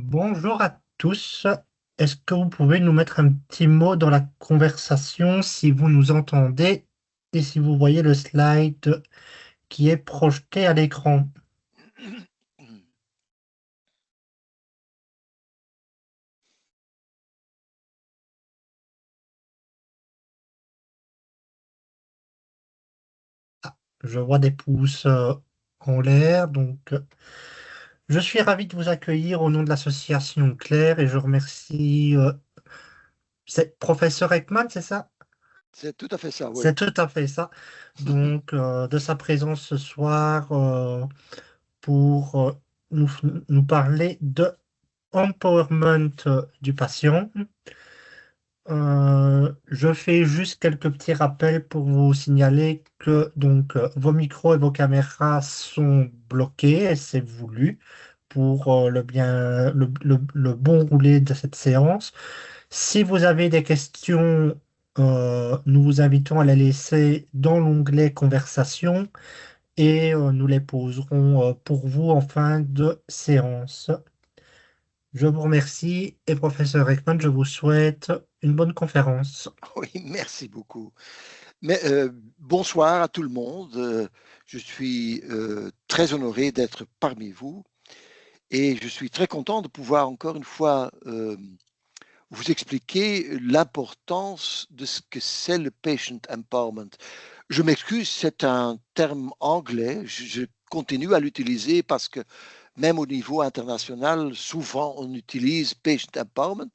Bonjour à tous. Est-ce que vous pouvez nous mettre un petit mot dans la conversation si vous nous entendez et si vous voyez le slide qui est projeté à l'écran? Je vois des pouces en l'air, donc je suis ravi de vous accueillir au nom de l'association Claire et je remercie c'est professeur Ekman, c'est ça? C'est tout à fait ça, oui. C'est tout à fait ça. Donc de sa présence ce soir pour nous, nous parler de empowerment du patient. Je fais juste quelques petits rappels pour vous signaler que donc vos micros et vos caméras sont bloqués et c'est voulu pour le bon rouler de cette séance. Si vous avez des questions, nous vous invitons à les laisser dans l'onglet conversation et nous les poserons pour vous en fin de séance. Je vous remercie et professeur Ekman, je vous souhaite une bonne conférence. Oui, merci beaucoup. Mais bonsoir à tout le monde. Je suis très honoré d'être parmi vous et je suis très content de pouvoir encore une fois vous expliquer l'importance de ce que c'est le patient empowerment. Je m'excuse, c'est un terme anglais. Je continue à l'utiliser parce que même au niveau international, souvent on utilise patient empowerment.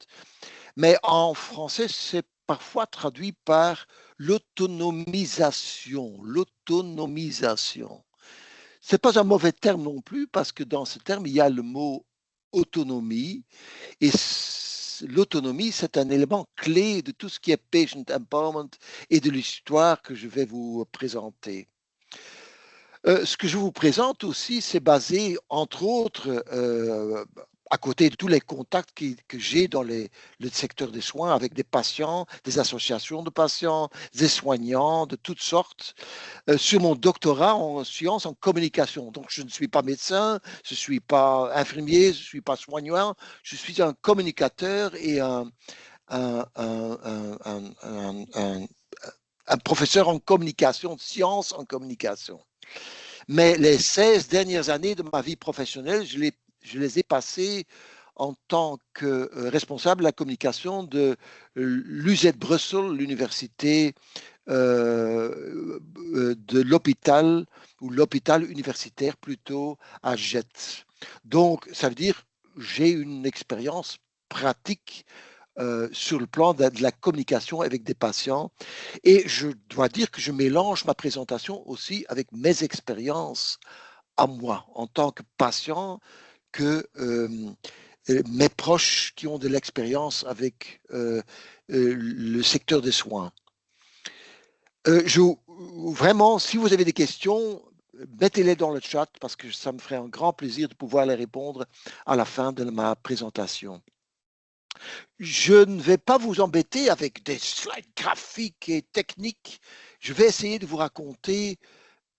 Mais en français, c'est parfois traduit par l'autonomisation. L'autonomisation. Ce n'est pas un mauvais terme non plus, parce que dans ce terme, il y a le mot autonomie. Et l'autonomie, c'est un élément clé de tout ce qui est patient empowerment et de l'histoire que je vais vous présenter. Ce que je vous présente aussi, c'est basé, entre autres, à côté de tous les contacts que j'ai dans le secteur des soins avec des patients, des associations de patients, des soignants de toutes sortes, sur mon doctorat en sciences en communication. Donc, je ne suis pas médecin, je ne suis pas infirmier, je ne suis pas soignant, je suis un communicateur et un, un, un, un, un professeur en communication, de sciences en communication. Mais les 16 dernières années de ma vie professionnelle, je les ai passées en tant que responsable de la communication de l'UZ Brussels, l'université de l'hôpital, ou l'hôpital universitaire plutôt, à Jette. Donc, ça veut dire j'ai une expérience pratique sur le plan de la communication avec des patients. Et je dois dire que je mélange ma présentation aussi avec mes expériences à moi en tant que patient, que mes proches qui ont de l'expérience avec le secteur des soins. Je, vraiment, si vous avez des questions, mettez-les dans le chat parce que ça me ferait un grand plaisir de pouvoir les répondre à la fin de ma présentation. Je ne vais pas vous embêter avec des slides graphiques et techniques. Je vais essayer de vous raconter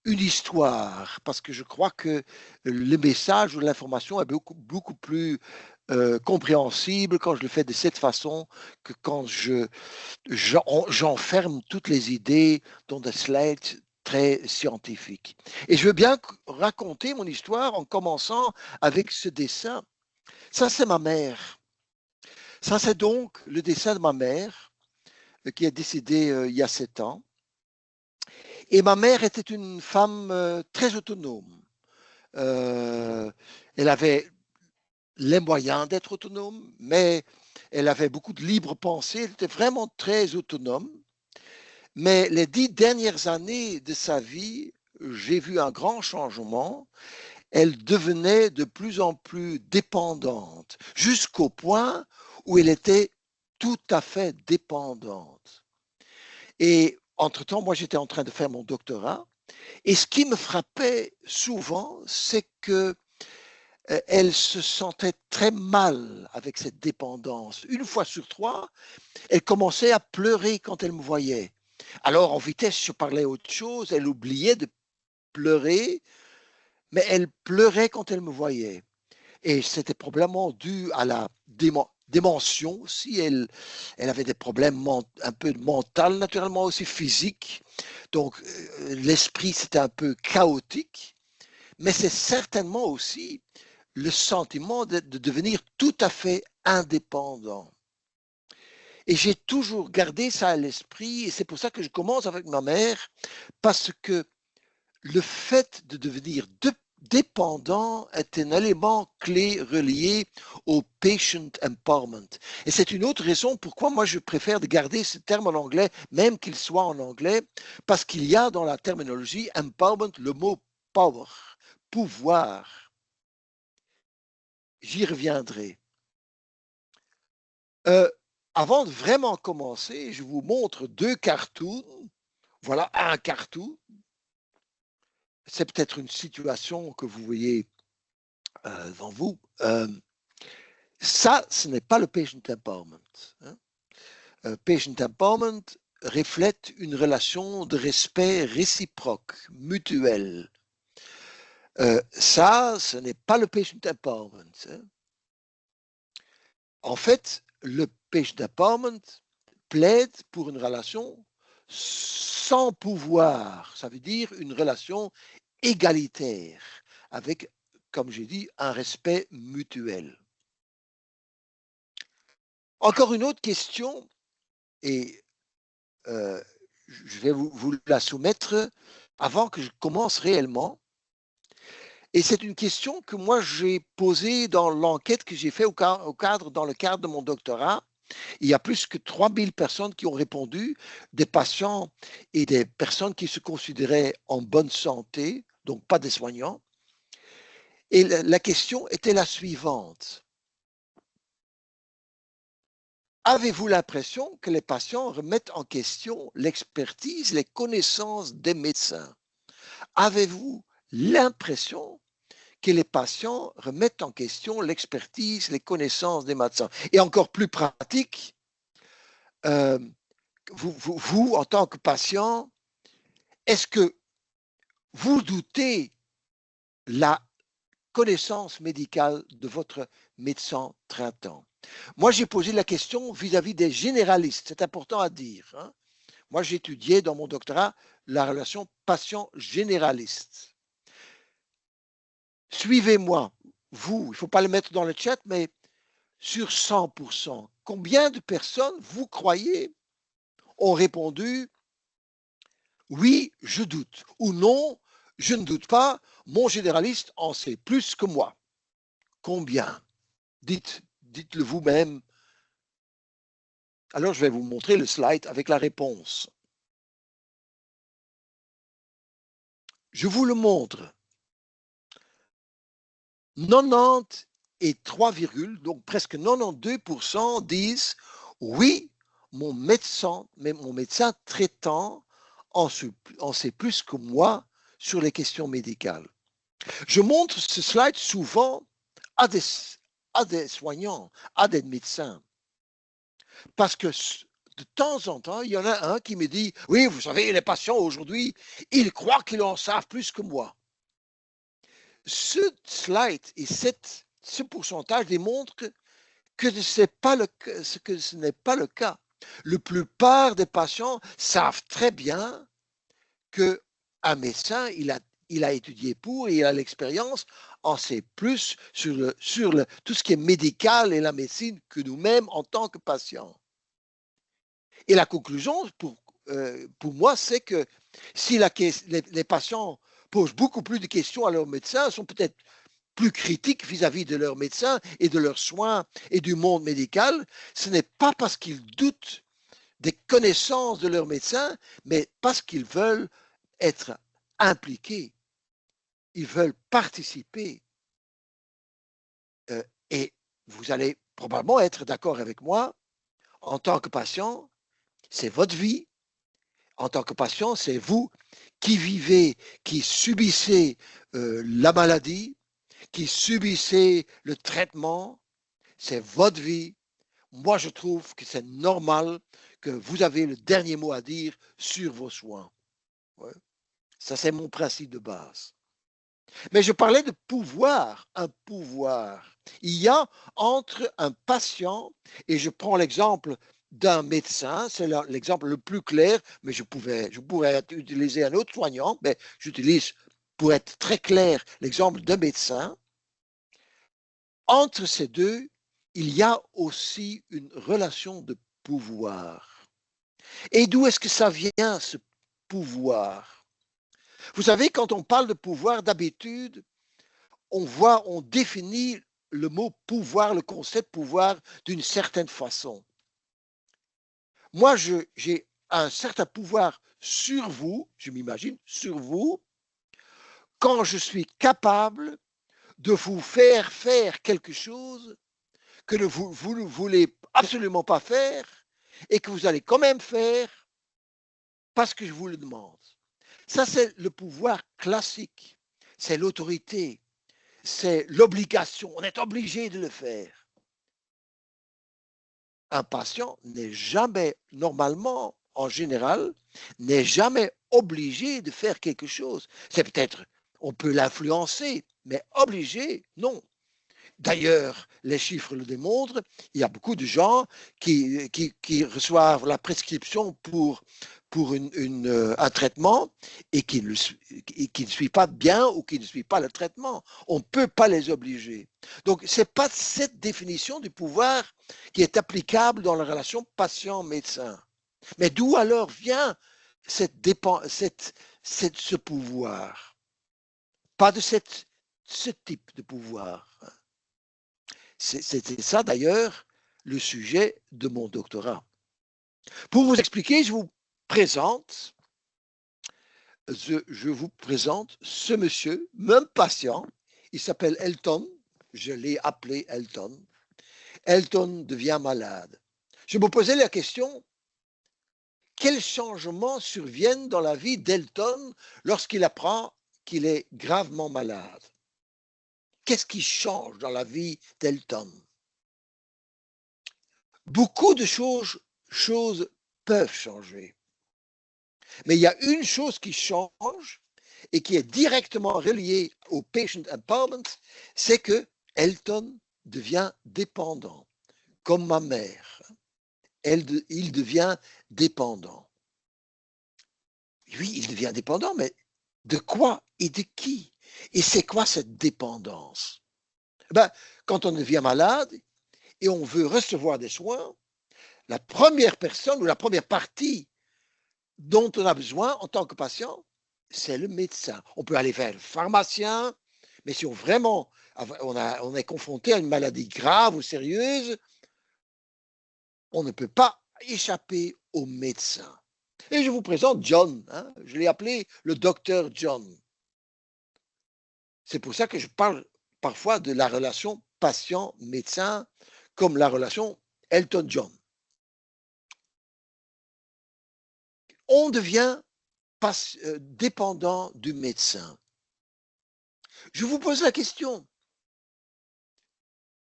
une histoire parce que je crois que le message ou l'information est beaucoup plus compréhensible quand je le fais de cette façon que quand j'enferme toutes les idées dans des slides très scientifiques. Et je veux bien raconter mon histoire en commençant avec ce dessin. Ça, c'est ma mère. Ça, c'est donc le dessin de ma mère qui est décédée il y a 7 ans. Et ma mère était une femme très autonome. Euh, Elle avait les moyens d'être autonome, mais elle avait beaucoup de libre pensée. Elle était vraiment très autonome. Mais les 10 dernières années de sa vie, j'ai vu un grand changement. Elle devenait de plus en plus dépendante, jusqu'au point où elle était tout à fait dépendante. Et entre-temps, moi, j'étais en train de faire mon doctorat. Et ce qui me frappait souvent, c'est que elle se sentait très mal avec cette dépendance. Une fois sur trois, elle commençait à pleurer quand elle me voyait. Alors, en vitesse, je parlais autre chose. Elle oubliait de pleurer, mais elle pleurait quand elle me voyait. Et c'était probablement dû à la démention aussi. Elle avait des problèmes un peu mentaux, naturellement aussi physiques. Donc, l'esprit, c'était un peu chaotique. Mais c'est certainement aussi le sentiment de devenir tout à fait indépendant. Et j'ai toujours gardé ça à l'esprit, et c'est pour ça que je commence avec ma mère, parce que le fait de devenir dépendant est un élément clé relié au patient empowerment. Et c'est une autre raison pourquoi moi je préfère de garder ce terme en anglais, même qu'il soit en anglais, parce qu'il y a dans la terminologie empowerment le mot power, pouvoir. J'y reviendrai. Avant de vraiment commencer, je vous montre deux cartoons. Voilà un cartoon. C'est peut-être une situation que vous voyez devant vous. Ça, ce n'est pas le patient empowerment. Hein. Patient empowerment reflète une relation de respect réciproque, mutuel. Ça, ce n'est pas le patient empowerment. Hein. En fait, le patient empowerment plaide pour une relation sans pouvoir. Ça veut dire une relation égalitaire, avec, comme j'ai dit, un respect mutuel. Encore une autre question, et je vais vous la soumettre avant que je commence réellement. Et c'est une question que moi j'ai posée dans l'enquête que j'ai faite dans le cadre de mon doctorat. Il y a plus que 3000 personnes qui ont répondu, des patients et des personnes qui se considéraient en bonne santé, donc pas des soignants. Et la question était la suivante. Avez-vous l'impression que les patients remettent en question l'expertise, les connaissances des médecins? Avez-vous l'impression que les patients remettent en question l'expertise, les connaissances des médecins? Et encore plus pratique, vous, en tant que patient, est-ce que vous doutez la connaissance médicale de votre médecin traitant? Moi, j'ai posé la question vis-à-vis des généralistes. C'est important à dire. Hein. Moi, j'étudiais dans mon doctorat la relation patient-généraliste. Suivez-moi, vous, il ne faut pas le mettre dans le chat, mais sur 100%, combien de personnes, vous croyez, ont répondu oui, je doute, ou non, je ne doute pas, mon généraliste en sait plus que moi? Combien? Dites-le vous-même. Alors, je vais vous montrer le slide avec la réponse. Je vous le montre. 90 et 3, donc presque 92% disent oui, mon médecin traitant en sait plus que moi sur les questions médicales. Je montre ce slide souvent à des soignants, à des médecins, parce que de temps en temps, il y en a un qui me dit « Oui, vous savez, les patients aujourd'hui, ils croient qu'ils en savent plus que moi. » Ce slide et ce pourcentage démontre que ce n'est pas le cas. La plupart des patients savent très bien qu'un médecin, il a étudié pour et il a l'expérience, en sait plus sur tout ce qui est médical et la médecine que nous-mêmes en tant que patients. Et la conclusion, pour moi, c'est que si les patients posent beaucoup plus de questions à leurs médecins, sont peut-être plus critiques vis-à-vis de leurs médecins et de leurs soins et du monde médical, ce n'est pas parce qu'ils doutent des connaissances de leurs médecins, mais parce qu'ils veulent être impliqués, ils veulent participer. Et vous allez probablement être d'accord avec moi, en tant que patient, c'est votre vie. En tant que patient, c'est vous qui vivez, qui subissez la maladie, qui subissez le traitement, c'est votre vie. Moi, je trouve que c'est normal que vous avez le dernier mot à dire sur vos soins. Ouais. Ça, c'est mon principe de base. Mais je parlais de pouvoir, un pouvoir. Il y a entre un patient, et je prends l'exemple d'un médecin, c'est l'exemple le plus clair, mais je pourrais utiliser un autre soignant, mais j'utilise, pour être très clair, l'exemple d'un médecin. Entre ces deux, il y a aussi une relation de pouvoir. Et d'où est-ce que ça vient, ce pouvoir? Vous savez, quand on parle de pouvoir, d'habitude, on définit le mot pouvoir, le concept pouvoir d'une certaine façon. Moi, j'ai un certain pouvoir sur vous, je m'imagine, sur vous, quand je suis capable de vous faire faire quelque chose que vous ne voulez absolument pas faire et que vous allez quand même faire parce que je vous le demande. Ça, c'est le pouvoir classique. C'est l'autorité. C'est l'obligation. On est obligé de le faire. Un patient n'est jamais, normalement, en général, n'est jamais obligé de faire quelque chose. C'est peut-être, on peut l'influencer, mais obligé, non. D'ailleurs, les chiffres le démontrent, il y a beaucoup de gens qui reçoivent la prescription pour un traitement et qui ne suivent pas bien ou qui ne suivent pas le traitement. On ne peut pas les obliger. Donc, ce n'est pas cette définition du pouvoir qui est applicable dans la relation patient-médecin. Mais d'où alors vient ce pouvoir? Pas de ce type de pouvoir. C'était ça d'ailleurs le sujet de mon doctorat. Pour vous expliquer, je vous présente ce monsieur, même patient, il s'appelle Elton, je l'ai appelé Elton. Elton devient malade. Je me posais la question, quels changements surviennent dans la vie d'Elton lorsqu'il apprend qu'il est gravement malade? Qu'est-ce qui change dans la vie d'Elton? Beaucoup de choses peuvent changer. Mais il y a une chose qui change et qui est directement reliée au patient empowerment, c'est que Elton devient dépendant, comme ma mère. Il devient dépendant. Oui, il devient dépendant, mais de quoi et de qui? Et c'est quoi cette dépendance? Ben, quand on devient malade et on veut recevoir des soins, la première personne ou la première partie dont on a besoin en tant que patient, c'est le médecin. On peut aller vers le pharmacien, mais si on est confronté à une maladie grave ou sérieuse, on ne peut pas échapper au médecin. Et je vous présente John, hein, je l'ai appelé le docteur John. C'est pour ça que je parle parfois de la relation patient-médecin comme la relation Elton-John. On devient dépendant du médecin. Je vous pose la question,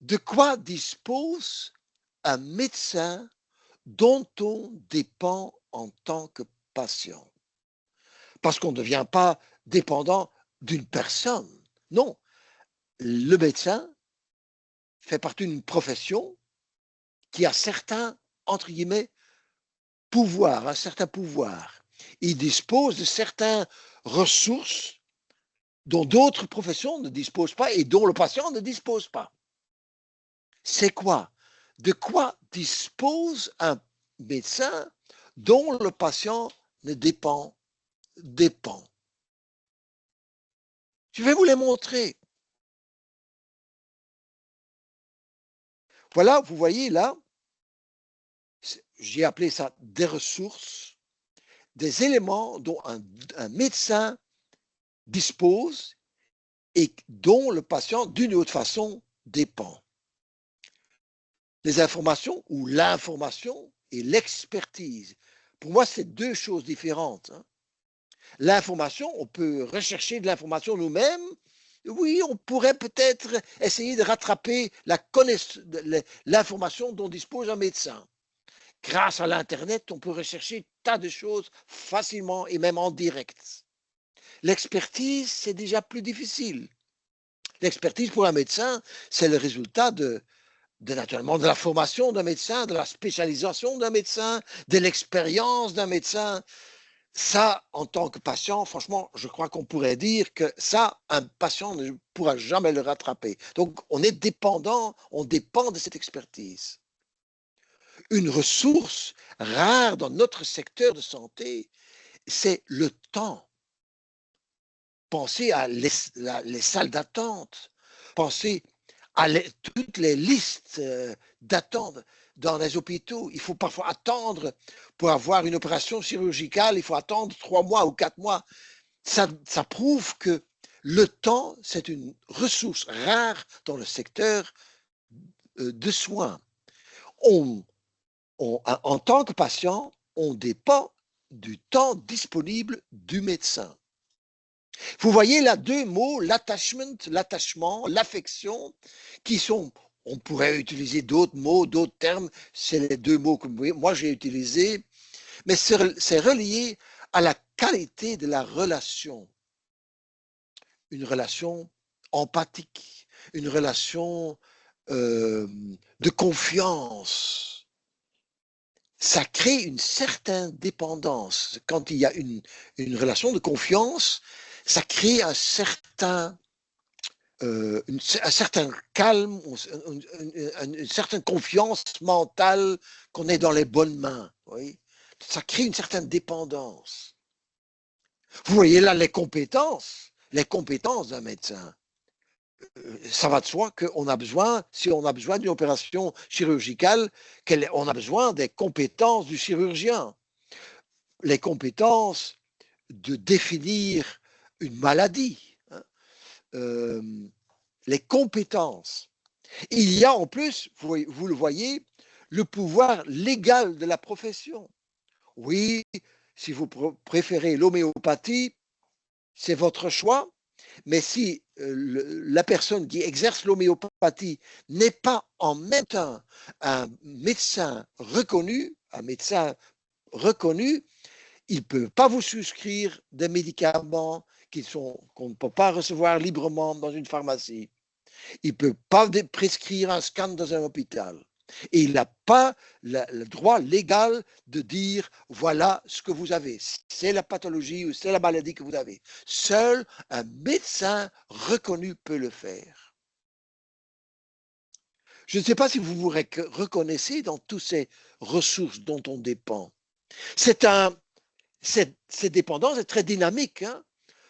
de quoi dispose un médecin dont on dépend en tant que patient? Parce qu'on ne devient pas dépendant d'une personne. Non, le médecin fait partie d'une profession qui a certains, entre guillemets, pouvoirs, un certain pouvoir. Il dispose de certaines ressources dont d'autres professions ne disposent pas et dont le patient ne dispose pas. C'est quoi? De quoi dispose un médecin dont le patient ne dépend? Je vais vous les montrer. Voilà, vous voyez là, j'ai appelé ça des ressources, des éléments dont un médecin dispose et dont le patient, d'une autre façon, dépend. Les informations ou l'information et l'expertise. Pour moi, c'est deux choses différentes. Hein. L'information, on peut rechercher de l'information nous-mêmes. Oui, on pourrait peut-être essayer de rattraper l'information dont dispose un médecin. Grâce à l'Internet, on peut rechercher tas de choses facilement et même en direct. L'expertise, c'est déjà plus difficile. L'expertise pour un médecin, c'est le résultat naturellement de la formation d'un médecin, de la spécialisation d'un médecin, de l'expérience d'un médecin. Ça, en tant que patient, franchement, je crois qu'on pourrait dire que ça, un patient ne pourra jamais le rattraper. Donc, on est dépendant, on dépend de cette expertise. Une ressource rare dans notre secteur de santé, c'est le temps. Pensez à les salles d'attente. Pensez à toutes les listes d'attente dans les hôpitaux. Il faut parfois attendre pour avoir une opération chirurgicale. Il faut attendre 3 mois ou 4 mois. Ça prouve que le temps, c'est une ressource rare dans le secteur de soins. En tant que patient, on dépend du temps disponible du médecin. Vous voyez là deux mots, l'attachement, l'affection, qui sont, on pourrait utiliser d'autres mots, d'autres termes, c'est les deux mots que moi j'ai utilisés, mais c'est relié à la qualité de la relation. Une relation empathique, une relation de confiance. Ça crée une certaine dépendance. Quand il y a une relation de confiance, ça crée un certain calme, une certaine confiance mentale qu'on est dans les bonnes mains. Oui? Ça crée une certaine dépendance. Vous voyez là les compétences d'un médecin. Ça va de soi qu'on a besoin, si on a besoin d'une opération chirurgicale, on a besoin des compétences du chirurgien. Les compétences de définir une maladie. Les compétences. Il y a en plus, vous le voyez, le pouvoir légal de la profession. Oui, si vous préférez l'homéopathie, c'est votre choix, mais si la personne qui exerce l'homéopathie n'est pas en même temps un médecin reconnu, il ne peut pas vous souscrire des médicaments qu'on ne peut pas recevoir librement dans une pharmacie. Il ne peut pas prescrire un scan dans un hôpital. Et il n'a pas le droit légal de dire voilà ce que vous avez. C'est la pathologie ou c'est la maladie que vous avez. Seul un médecin reconnu peut le faire. Je ne sais pas si vous vous reconnaissez dans toutes ces ressources dont on dépend. Cette dépendance est très dynamique. Hein?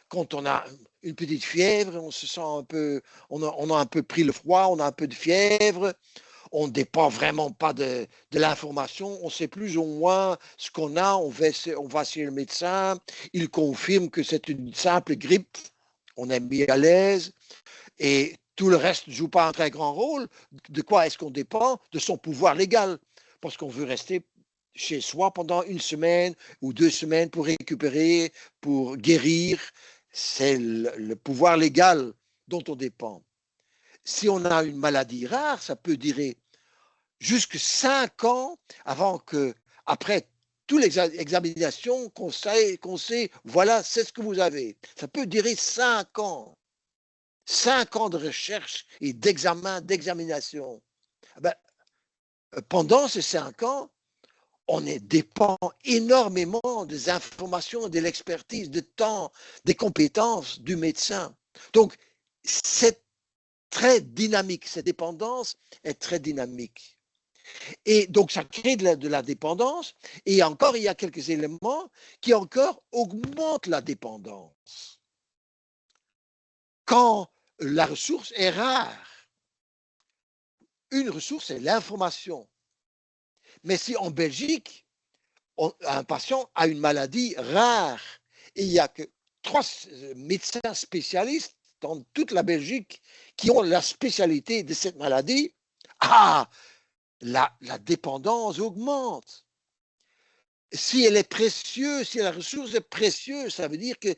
Quand on a une petite fièvre, on se sent un peu, on a un peu pris le froid, on a un peu de fièvre, on ne dépend vraiment pas de l'information, on sait plus ou moins ce qu'on a, on va chez le médecin, il confirme que c'est une simple grippe, on est mis à l'aise et tout le reste ne joue pas un très grand rôle. De quoi est-ce qu'on dépend? De son pouvoir légal, parce qu'on veut rester chez soi pendant 1 semaine ou 2 semaines pour récupérer, pour guérir. C'est le pouvoir légal dont on dépend. Si on a une maladie rare, ça peut durer jusqu'à 5 ans avant que, après toutes les examinations, qu'on sait, voilà, c'est ce que vous avez. Ça peut durer 5 ans. 5 ans de recherche et d'examen, d'examination. Ben, pendant ces 5 ans, on dépend énormément des informations, de l'expertise, du temps, des compétences du médecin. Donc, c'est très dynamique. Cette dépendance est très dynamique. Et donc, ça crée de la dépendance. Et encore, il y a quelques éléments qui encore augmentent la dépendance. Quand la ressource est rare, une ressource, c'est l'information. Mais si en Belgique, un patient a une maladie rare et il n'y a que 3 médecins spécialistes dans toute la Belgique qui ont la spécialité de cette maladie, la dépendance augmente. Si elle est précieuse, si la ressource est précieuse, ça veut dire que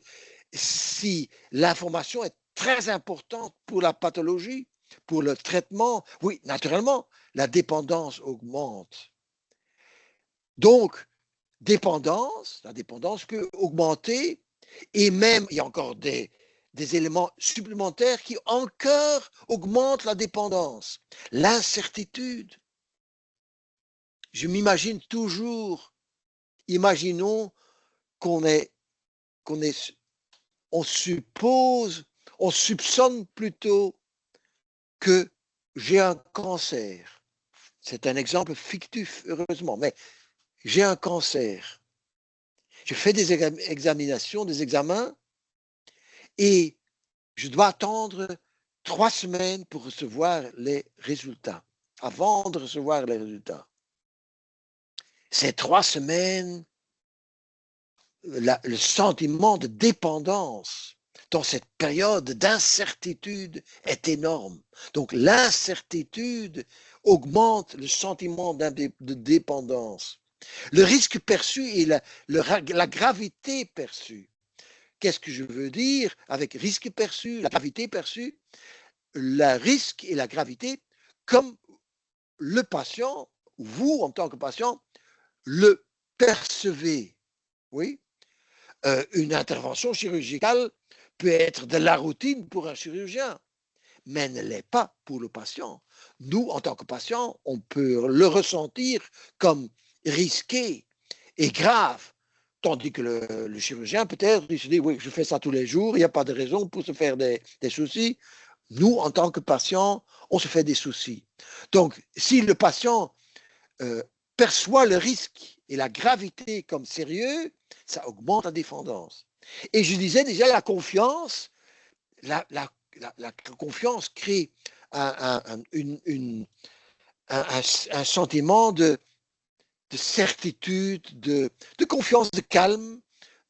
si l'information est très importante pour la pathologie, pour le traitement, oui, naturellement, la dépendance augmente. Donc, la dépendance peut augmenter Et même, il y a encore des éléments supplémentaires qui encore augmentent la dépendance. L'incertitude. Je m'imagine toujours, imaginons qu'on est, on suppose, on soupçonne plutôt que j'ai un cancer. C'est un exemple fictif, heureusement, mais j'ai un cancer. Je fais des examinations, des examens, et je dois attendre 3 semaines pour recevoir les résultats, avant de recevoir les résultats. Ces 3 semaines, le sentiment de dépendance dans cette période d'incertitude est énorme. Donc l'incertitude augmente le sentiment de dépendance. Le risque perçu et la gravité perçue. Qu'est-ce que je veux dire avec risque perçu, la gravité perçue? Le risque et la gravité, comme le patient, vous en tant que patient, le percevez. Oui, une intervention chirurgicale peut être de la routine pour un chirurgien, mais ne l'est pas pour le patient. Nous, en tant que patient, on peut le ressentir comme risqué et grave, tandis que le chirurgien, peut-être, il se dit, oui, je fais ça tous les jours, il n'y a pas de raison pour se faire des soucis. Nous, en tant que patient, on se fait des soucis. Donc, si le patient perçoit le risque et la gravité comme sérieux, ça augmente la dépendance. Et je disais déjà, la confiance, la confiance crée un sentiment de certitude, de confiance, de calme.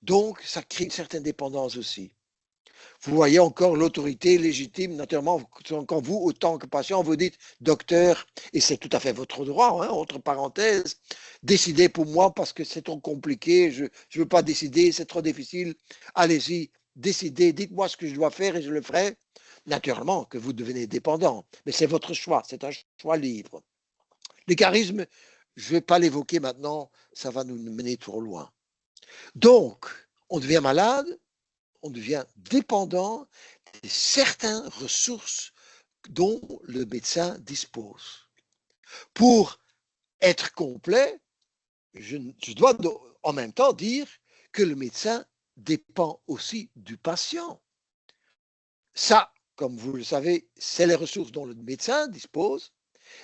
Donc, ça crée une certaine dépendance aussi. Vous voyez encore l'autorité légitime, naturellement, quand vous, autant que patient, vous dites docteur, et c'est tout à fait votre droit, hein, entre parenthèses, décidez pour moi parce que c'est trop compliqué, je ne veux pas décider, c'est trop difficile, allez-y, décidez, dites-moi ce que je dois faire et je le ferai. Naturellement que vous devenez dépendant, mais c'est votre choix, c'est un choix libre. Les charismes, je ne vais pas l'évoquer maintenant, ça va nous mener trop loin. Donc, on devient malade, on devient dépendant de certaines ressources dont le médecin dispose. Pour être complet, je dois en même temps dire que le médecin dépend aussi du patient. Ça, comme vous le savez, c'est les ressources dont le médecin dispose,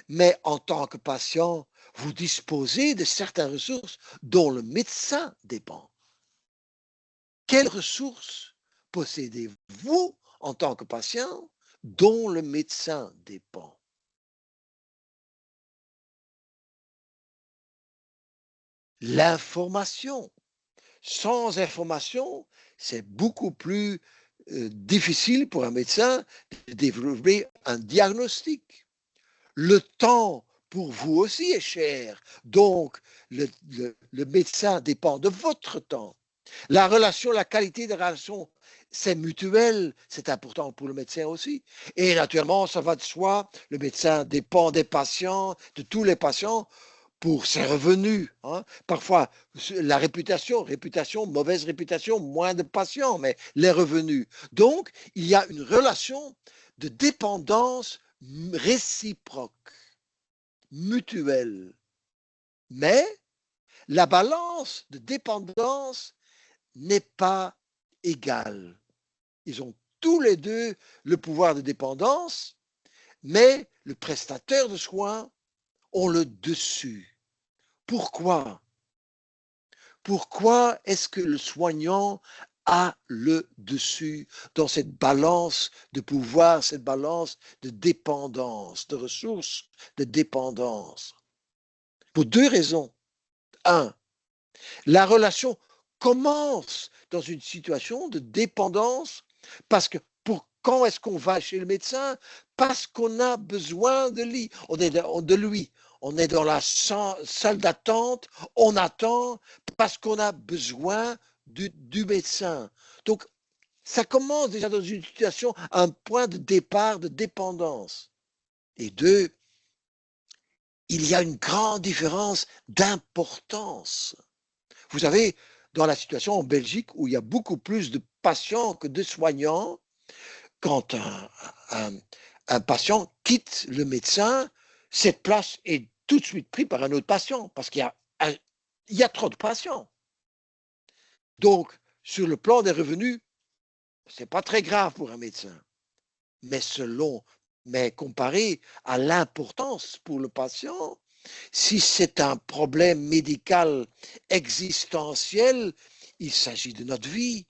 mais en tant que patient, vous disposez de certaines ressources dont le médecin dépend. Quelles ressources possédez-vous en tant que patient dont le médecin dépend? L'information. Sans information, c'est beaucoup plus difficile pour un médecin de développer un diagnostic. Le temps pour vous aussi est cher, donc le médecin dépend de votre temps. La relation, la qualité de relation, c'est mutuel, c'est important pour le médecin aussi. Et naturellement, ça va de soi, le médecin dépend des patients, de tous les patients, pour ses revenus. Hein. Parfois, la réputation, mauvaise réputation, moins de patients, mais les revenus. Donc, il y a une relation de dépendance réciproque, mutuelle. Mais la balance de dépendance n'est pas égale. Ils ont tous les deux le pouvoir de dépendance, mais le prestataire de soins ont le dessus. Pourquoi? Pourquoi est-ce que le soignant a le dessus dans cette balance de pouvoir, cette balance de dépendance, de ressources, de dépendance? Pour 2 raisons. 1, la relation commence dans une situation de dépendance parce que quand est-ce qu'on va chez le médecin? Parce qu'on a besoin de lui. On est dans la salle d'attente, on attend parce qu'on a besoin du médecin. Donc, ça commence déjà dans une situation, un point de départ de dépendance. Et 2, il y a une grande différence d'importance. Vous savez, dans la situation en Belgique où il y a beaucoup plus de patients que de soignants. Quand un patient quitte le médecin, cette place est tout de suite prise par un autre patient parce il y a trop de patients. Donc, sur le plan des revenus, c'est pas très grave pour un médecin. Mais comparé à l'importance pour le patient, si c'est un problème médical existentiel, il s'agit de notre vie,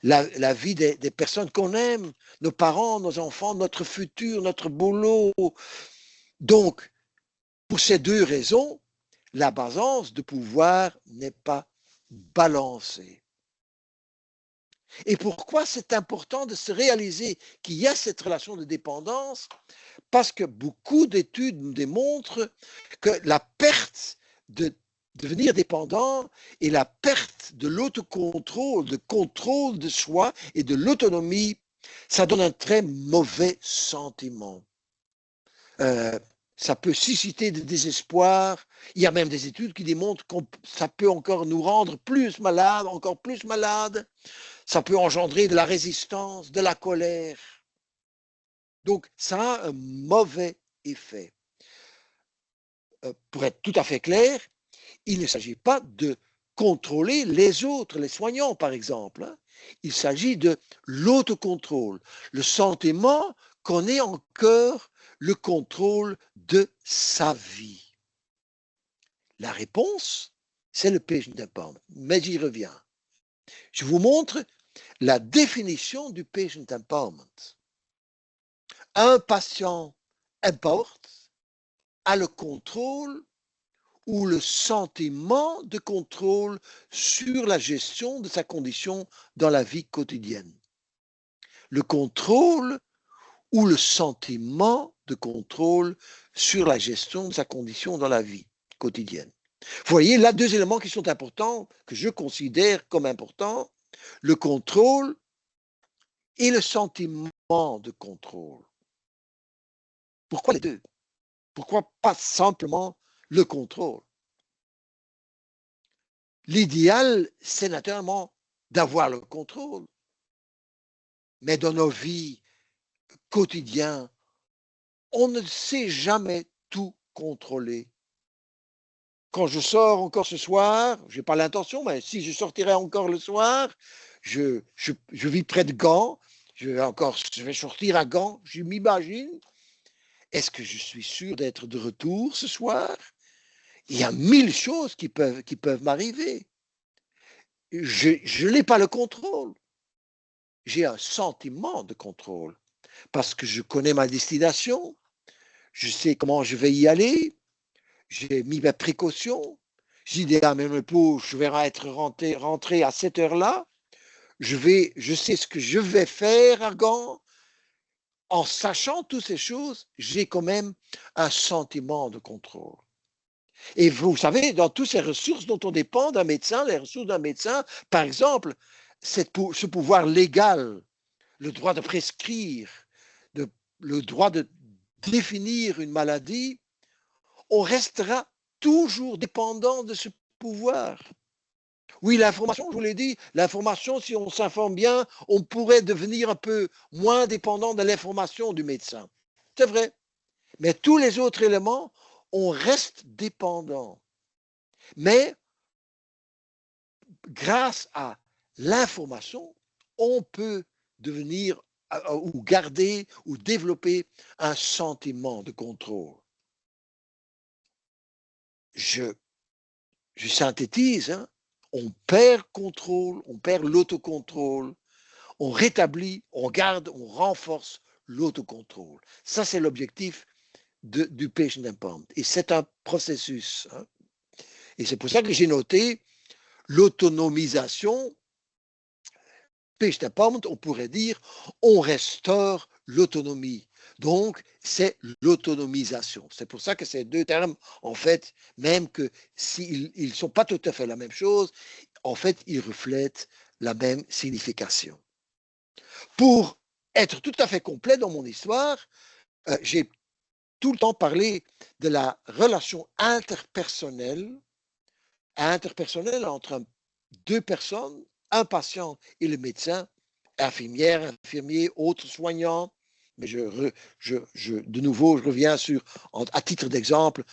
la vie des personnes qu'on aime, nos parents, nos enfants, notre futur, notre boulot. Donc, pour ces deux raisons, la balance de pouvoir n'est pas balancée. Et pourquoi c'est important de se réaliser qu'il y a cette relation de dépendance? Parce que beaucoup d'études nous démontrent que la perte de devenir dépendant et la perte de l'autocontrôle, de contrôle de soi et de l'autonomie, ça donne un très mauvais sentiment. Ça peut susciter du désespoir. Il y a même des études qui démontrent que ça peut encore nous rendre plus malades, encore plus malades. Ça peut engendrer de la résistance, de la colère. Donc, ça a un mauvais effet. Pour être tout à fait clair, il ne s'agit pas de contrôler les autres, les soignants par exemple. Il s'agit de l'autocontrôle, le sentiment qu'on ait encore le contrôle de sa vie. La réponse, c'est le patient empowerment, mais j'y reviens. Je vous montre la définition du patient empowerment. Un patient empowered a le contrôle ou le sentiment de contrôle sur la gestion de sa condition dans la vie quotidienne. Le contrôle ou le sentiment de contrôle sur la gestion de sa condition dans la vie quotidienne. Vous voyez, là, deux éléments qui sont importants, que je considère comme importants, le contrôle et le sentiment de contrôle. Pourquoi les deux? Pourquoi pas simplement le contrôle? L'idéal, c'est naturellement d'avoir le contrôle. Mais dans nos vies quotidiennes, on ne sait jamais tout contrôler. Quand je sors encore ce soir, je n'ai pas l'intention, mais si je sortirais encore le soir, je vis près de Gand, je vais sortir à Gand, je m'imagine, est-ce que je suis sûr d'être de retour ce soir? Il y a 1000 choses qui peuvent m'arriver. Je n'ai pas le contrôle. J'ai un sentiment de contrôle parce que je connais ma destination, je sais comment je vais y aller, j'ai mis mes précautions, j'ai dit à mes époux, je vais rentrer à cette heure-là, je sais ce que je vais faire à Gand. En sachant toutes ces choses, j'ai quand même un sentiment de contrôle. Et vous savez, dans toutes ces ressources dont on dépend d'un médecin, les ressources d'un médecin, par exemple, ce pouvoir légal, le droit de prescrire, le droit de définir une maladie, on restera toujours dépendant de ce pouvoir. Oui, l'information, je vous l'ai dit, l'information, si on s'informe bien, on pourrait devenir un peu moins dépendant de l'information du médecin. C'est vrai. Mais tous les autres éléments, on reste dépendant. Mais grâce à l'information, on peut devenir ou garder ou développer un sentiment de contrôle. Je synthétise, hein, on perd contrôle, on perd l'autocontrôle, on rétablit, on garde, on renforce l'autocontrôle. Ça, c'est l'objectif du patient empowerment. Et c'est un processus. Hein. Et c'est pour ça que j'ai noté l'autonomisation. Patient empowerment, on pourrait dire, on restaure l'autonomie. Donc, c'est l'autonomisation. C'est pour ça que ces deux termes, en fait, même que s'ils ne sont pas tout à fait la même chose, en fait, ils reflètent la même signification. Pour être tout à fait complet dans mon histoire, j'ai tout le temps parlé de la relation interpersonnelle interpersonnelle entre deux personnes, un patient et le médecin, infirmière, infirmier, autres soignants. Mais de nouveau, je reviens sur, à titre d'exemple,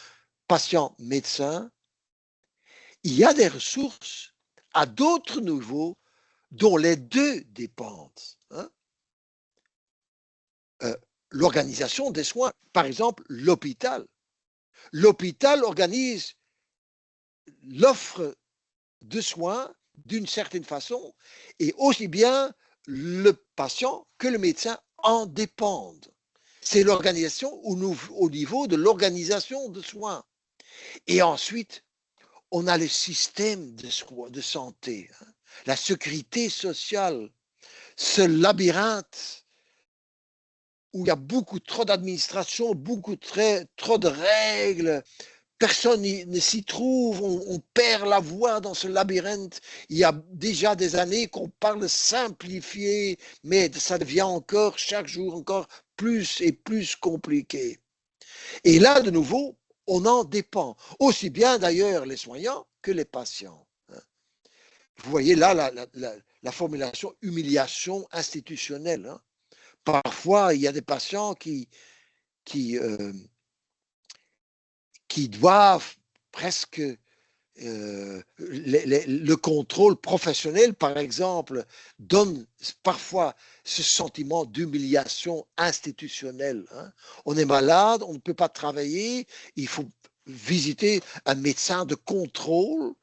patient, médecin. Il y a des ressources à d'autres niveaux dont les deux dépendent. Hein. L'organisation des soins, par exemple, l'hôpital. L'hôpital organise l'offre de soins d'une certaine façon et aussi bien le patient que le médecin en dépendent. C'est l'organisation au niveau de l'organisation de soins. Et ensuite, on a le système de santé, hein, la sécurité sociale, ce labyrinthe où il y a beaucoup trop d'administration, trop de règles, personne ne s'y trouve, on perd la voie dans ce labyrinthe. Il y a déjà des années qu'on parle de simplifier, mais ça devient encore chaque jour encore plus et plus compliqué. Et là, de nouveau, on en dépend, aussi bien d'ailleurs les soignants que les patients. Vous voyez là la formulation humiliation institutionnelle. Hein. Parfois, il y a des patients qui doivent presque le contrôle professionnel, par exemple, donne parfois ce sentiment d'humiliation institutionnelle. Hein. On est malade, on ne peut pas travailler, il faut visiter un médecin de contrôle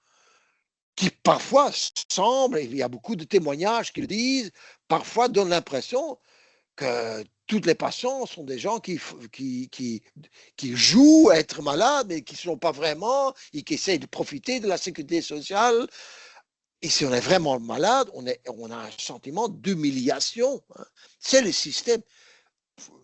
qui parfois semble, et il y a beaucoup de témoignages qui le disent, parfois donne l'impression que tous les patients sont des gens qui jouent à être malades, mais qui ne sont pas vraiment, et qui essayent de profiter de la sécurité sociale. Et si on est vraiment malade, on a un sentiment d'humiliation. Hein. C'est le système.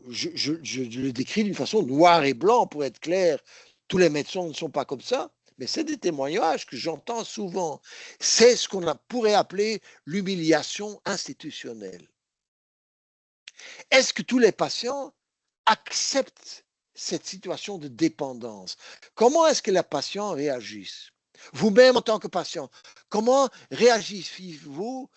Je le décris d'une façon noir et blanc, pour être clair. Tous les médecins ne sont pas comme ça, mais c'est des témoignages que j'entends souvent. C'est ce qu'on pourrait appeler l'humiliation institutionnelle. Est-ce que tous les patients acceptent cette situation de dépendance? Comment est-ce que les patients réagissent? Vous-même, en tant que patient, comment réagissez-vous?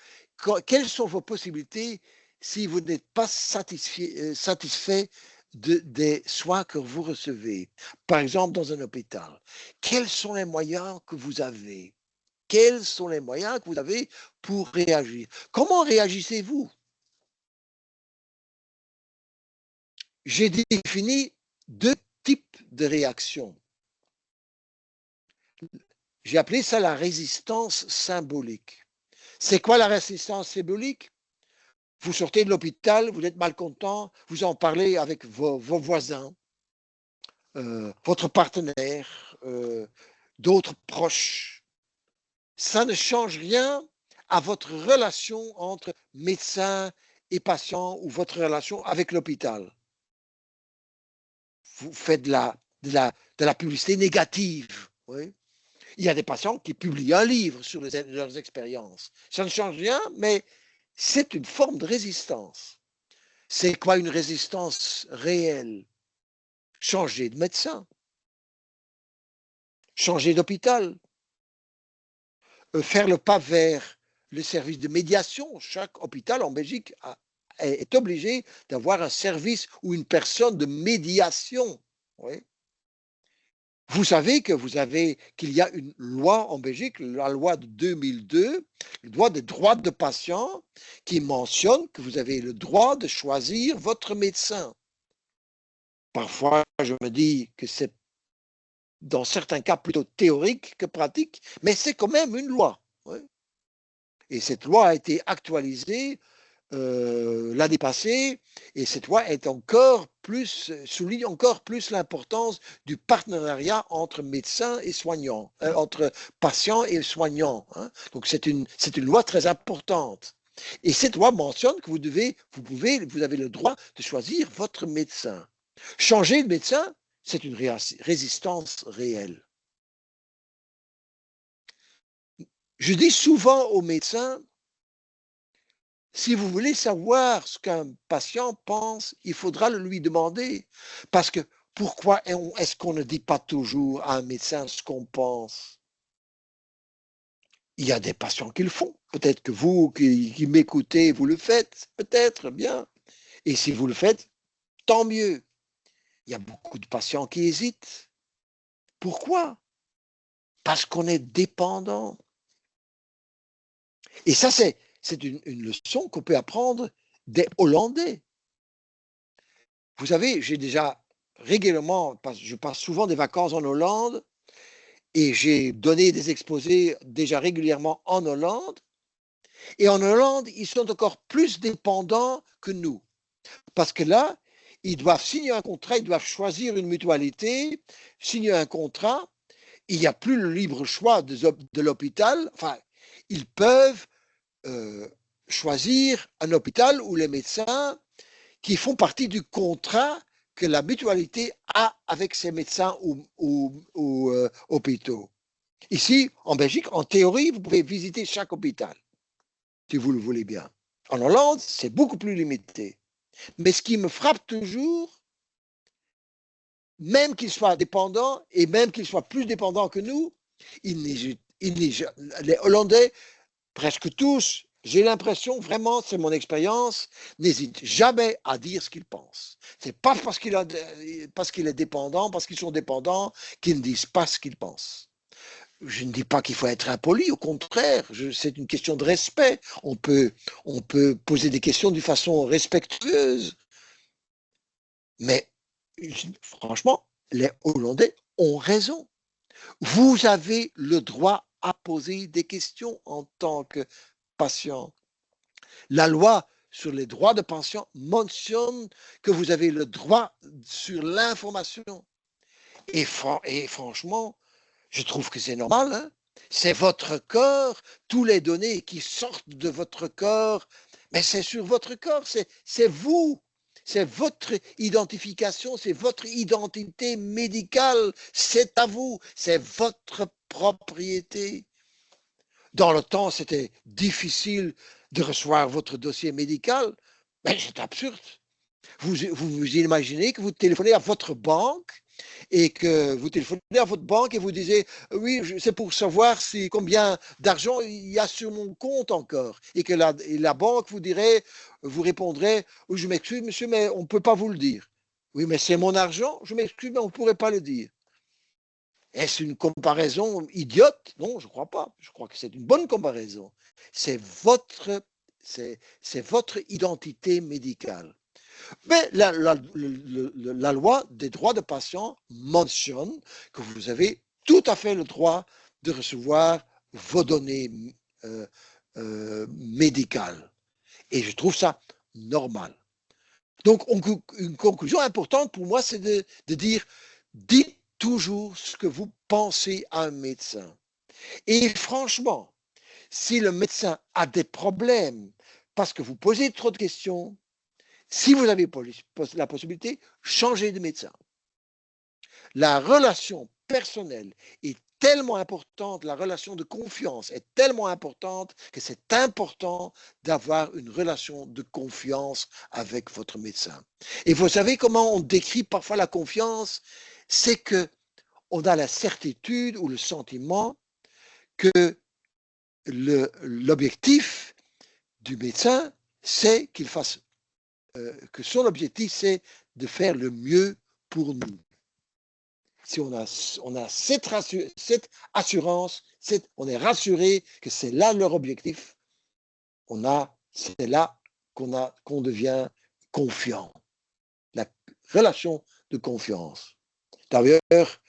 Quelles sont vos possibilités si vous n'êtes pas satisfait des soins que vous recevez? Par exemple, dans un hôpital, quels sont les moyens que vous avez? Quels sont les moyens que vous avez pour réagir? Comment réagissez-vous? J'ai défini deux types de réactions. J'ai appelé ça la résistance symbolique. C'est quoi la résistance symbolique? Vous sortez de l'hôpital, vous êtes malcontent, vous en parlez avec vos voisins, votre partenaire, d'autres proches. Ça ne change rien à votre relation entre médecin et patient ou votre relation avec l'hôpital. Vous faites de la publicité négative. Oui. Il y a des patients qui publient un livre sur leurs expériences. Ça ne change rien, mais c'est une forme de résistance. C'est quoi une résistance réelle? Changer de médecin, changer d'hôpital, faire le pas vers le service de médiation. Chaque hôpital en Belgique est obligé d'avoir un service ou une personne de médiation. Oui. Vous savez qu'il y a une loi en Belgique, la loi de 2002, le droit des droits de patient, qui mentionne que vous avez le droit de choisir votre médecin. Parfois, je me dis que c'est dans certains cas plutôt théorique que pratique, mais c'est quand même une loi. Oui. Et cette loi a été actualisée l'année passée, et cette loi souligne encore plus l'importance du partenariat entre médecins et soignants, entre patients et soignants. Hein. Donc c'est une loi très importante. Et cette loi mentionne que vous avez le droit de choisir votre médecin. Changer de médecin, c'est une résistance réelle. Je dis souvent aux médecins, si vous voulez savoir ce qu'un patient pense, il faudra le lui demander. Parce que pourquoi est-ce qu'on ne dit pas toujours à un médecin ce qu'on pense? Il y a des patients qui le font. Peut-être que vous qui m'écoutez, vous le faites, peut-être, bien. Et si vous le faites, tant mieux. Il y a beaucoup de patients qui hésitent. Pourquoi? Parce qu'on est dépendant. Et ça, c'est une leçon qu'on peut apprendre des Hollandais. Vous savez, j'ai déjà régulièrement, je passe souvent des vacances en Hollande et j'ai donné des exposés déjà régulièrement en Hollande. Et en Hollande, ils sont encore plus dépendants que nous. Parce que là, ils doivent signer un contrat, ils doivent choisir une mutualité, signer un contrat. Il n'y a plus le libre choix de l'hôpital. Enfin, ils peuvent choisir un hôpital où les médecins qui font partie du contrat que la mutualité a avec ses médecins ou hôpitaux. Ici, en Belgique, en théorie, vous pouvez visiter chaque hôpital, si vous le voulez bien. En Hollande, c'est beaucoup plus limité. Mais ce qui me frappe toujours, même qu'ils soient dépendants et même qu'ils soient plus dépendants que nous, les Hollandais, presque tous, j'ai l'impression, vraiment, c'est mon expérience, n'hésitent jamais à dire ce qu'ils pensent. C'est pas parce qu'il est dépendant, parce qu'ils sont dépendants, qu'ils ne disent pas ce qu'ils pensent. Je ne dis pas qu'il faut être impoli, au contraire, c'est une question de respect. On peut poser des questions d'une façon respectueuse. Mais franchement, les Hollandais ont raison. Vous avez le droit à poser des questions en tant que patient. La loi sur les droits de patient mentionne que vous avez le droit sur l'information. Et franchement, je trouve que c'est normal. Hein. C'est votre corps, tous les données qui sortent de votre corps, mais c'est sur votre corps, c'est vous. C'est votre identification, c'est votre identité médicale, c'est à vous, c'est votre propriété. Dans le temps, c'était difficile de recevoir votre dossier médical, mais c'est absurde. Vous imaginez que vous téléphonez à votre banque et que vous téléphonez à votre banque et vous disiez oui, c'est pour savoir combien d'argent il y a sur mon compte encore. Et que la banque vous répondrait oui, je m'excuse, monsieur, mais on ne peut pas vous le dire. Oui, mais c'est mon argent, je m'excuse, mais on ne pourrait pas le dire. Est-ce une comparaison idiote? Non, je ne crois pas. Je crois que c'est une bonne comparaison. C'est votre identité médicale. Mais la loi des droits de patient mentionne que vous avez tout à fait le droit de recevoir vos données médicales. Et je trouve ça normal. Donc, une conclusion importante pour moi, c'est de dire, dites toujours ce que vous pensez à un médecin. Et franchement, si le médecin a des problèmes parce que vous posez trop de questions, si vous avez la possibilité, changez de médecin. La relation personnelle est tellement importante, la relation de confiance est tellement importante que c'est important d'avoir une relation de confiance avec votre médecin. Et vous savez comment on décrit parfois la confiance? C'est que on a la certitude ou le sentiment que l'objectif du médecin, c'est qu'il fasse que son objectif, c'est de faire le mieux pour nous. Si on a cette assurance, on est rassuré que c'est là leur objectif, c'est là qu'on devient confiant. La relation de confiance. D'ailleurs,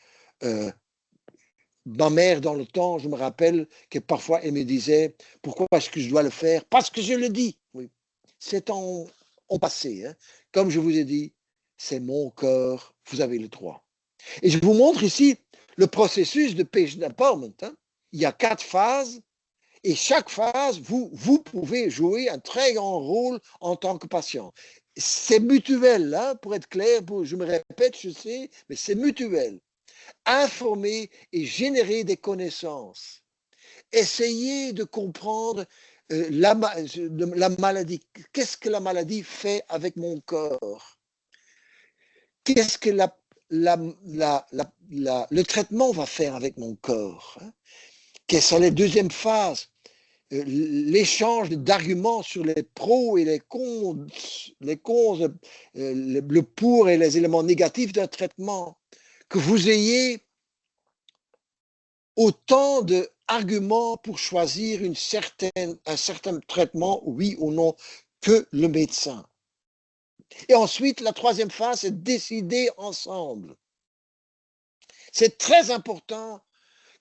ma mère, dans le temps, je me rappelle que parfois elle me disait pourquoi est-ce que je dois le faire? Parce que je le dis. Oui. C'est en passé. Hein. Comme je vous ai dit, c'est mon corps, vous avez le droit. Et je vous montre ici le processus de patient empowerment. Hein. Il y a 4 phases et chaque phase, vous pouvez jouer un très grand rôle en tant que patient. C'est mutuel, hein, pour être clair, je me répète, je sais, mais c'est mutuel. Informer et générer des connaissances. Essayez de comprendre la maladie. Qu'est-ce que la maladie fait avec mon corps? Qu'est-ce que le traitement va faire avec mon corps? quelle est la deuxième phase? L'échange d'arguments sur les pros et les cons, le pour et les éléments négatifs d'un traitement. Que vous ayez autant d'arguments pour choisir un certain traitement, oui ou non, que le médecin. Et ensuite, la troisième phase, c'est décider ensemble. C'est très important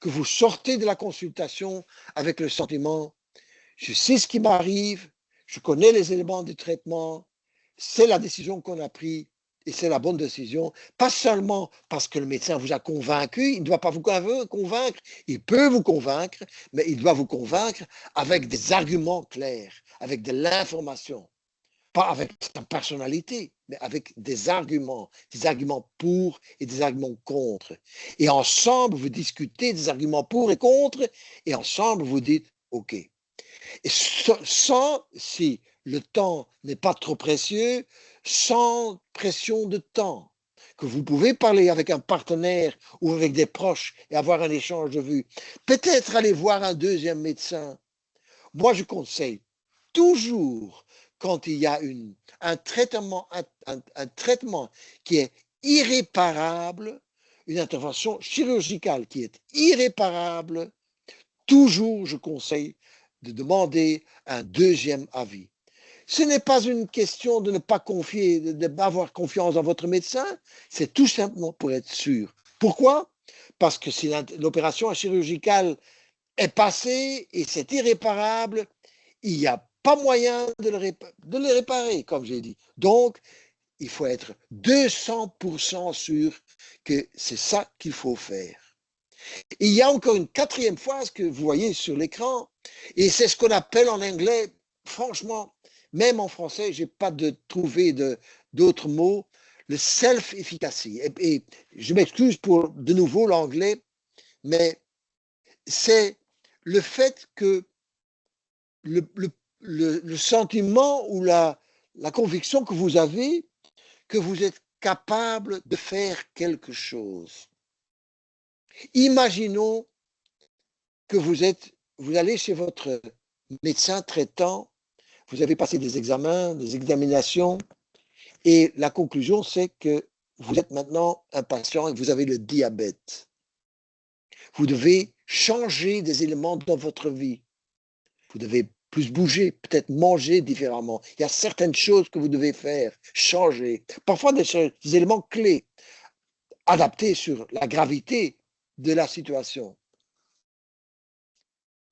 que vous sortez de la consultation avec le sentiment, je sais ce qui m'arrive, je connais les éléments du traitement, c'est la décision qu'on a prise et c'est la bonne décision, pas seulement parce que le médecin vous a convaincu, il ne doit pas vous convaincre, il peut vous convaincre, mais il doit vous convaincre avec des arguments clairs, avec de l'information. Pas avec sa personnalité, mais avec des arguments pour et des arguments contre. Et ensemble, vous discutez des arguments pour et contre, et ensemble, vous dites OK. Et sans, si le temps n'est pas trop précieux, sans pression de temps, que vous pouvez parler avec un partenaire ou avec des proches et avoir un échange de vues, peut-être aller voir un deuxième médecin. Moi, je conseille toujours, quand il y a un traitement qui est irréparable, une intervention chirurgicale qui est irréparable, toujours je conseille de demander un deuxième avis. Ce n'est pas une question de ne pas confier, de ne pas avoir confiance dans votre médecin, c'est tout simplement pour être sûr. Pourquoi? Parce que si l'opération chirurgicale est passée et c'est irréparable, il n'y a pas moyen de le réparer, comme j'ai dit. Donc, il faut être 200% sûr que c'est ça qu'il faut faire. Et il y a encore une quatrième phase que vous voyez sur l'écran, et c'est ce qu'on appelle en anglais, franchement, même en français, je n'ai pas trouvé d'autres mots, le self-efficacy. Et je m'excuse pour de nouveau l'anglais, mais c'est le fait que le sentiment ou la conviction que vous avez que vous êtes capable de faire quelque chose. Imaginons que vous allez chez votre médecin traitant, vous avez passé des examens, des examinations, et la conclusion, c'est que vous êtes maintenant un patient et vous avez le diabète. Vous devez changer des éléments dans votre vie. Vous devez plus bouger, peut-être manger différemment. Il y a certaines choses que vous devez faire, changer. Parfois des éléments clés, adaptés sur la gravité de la situation.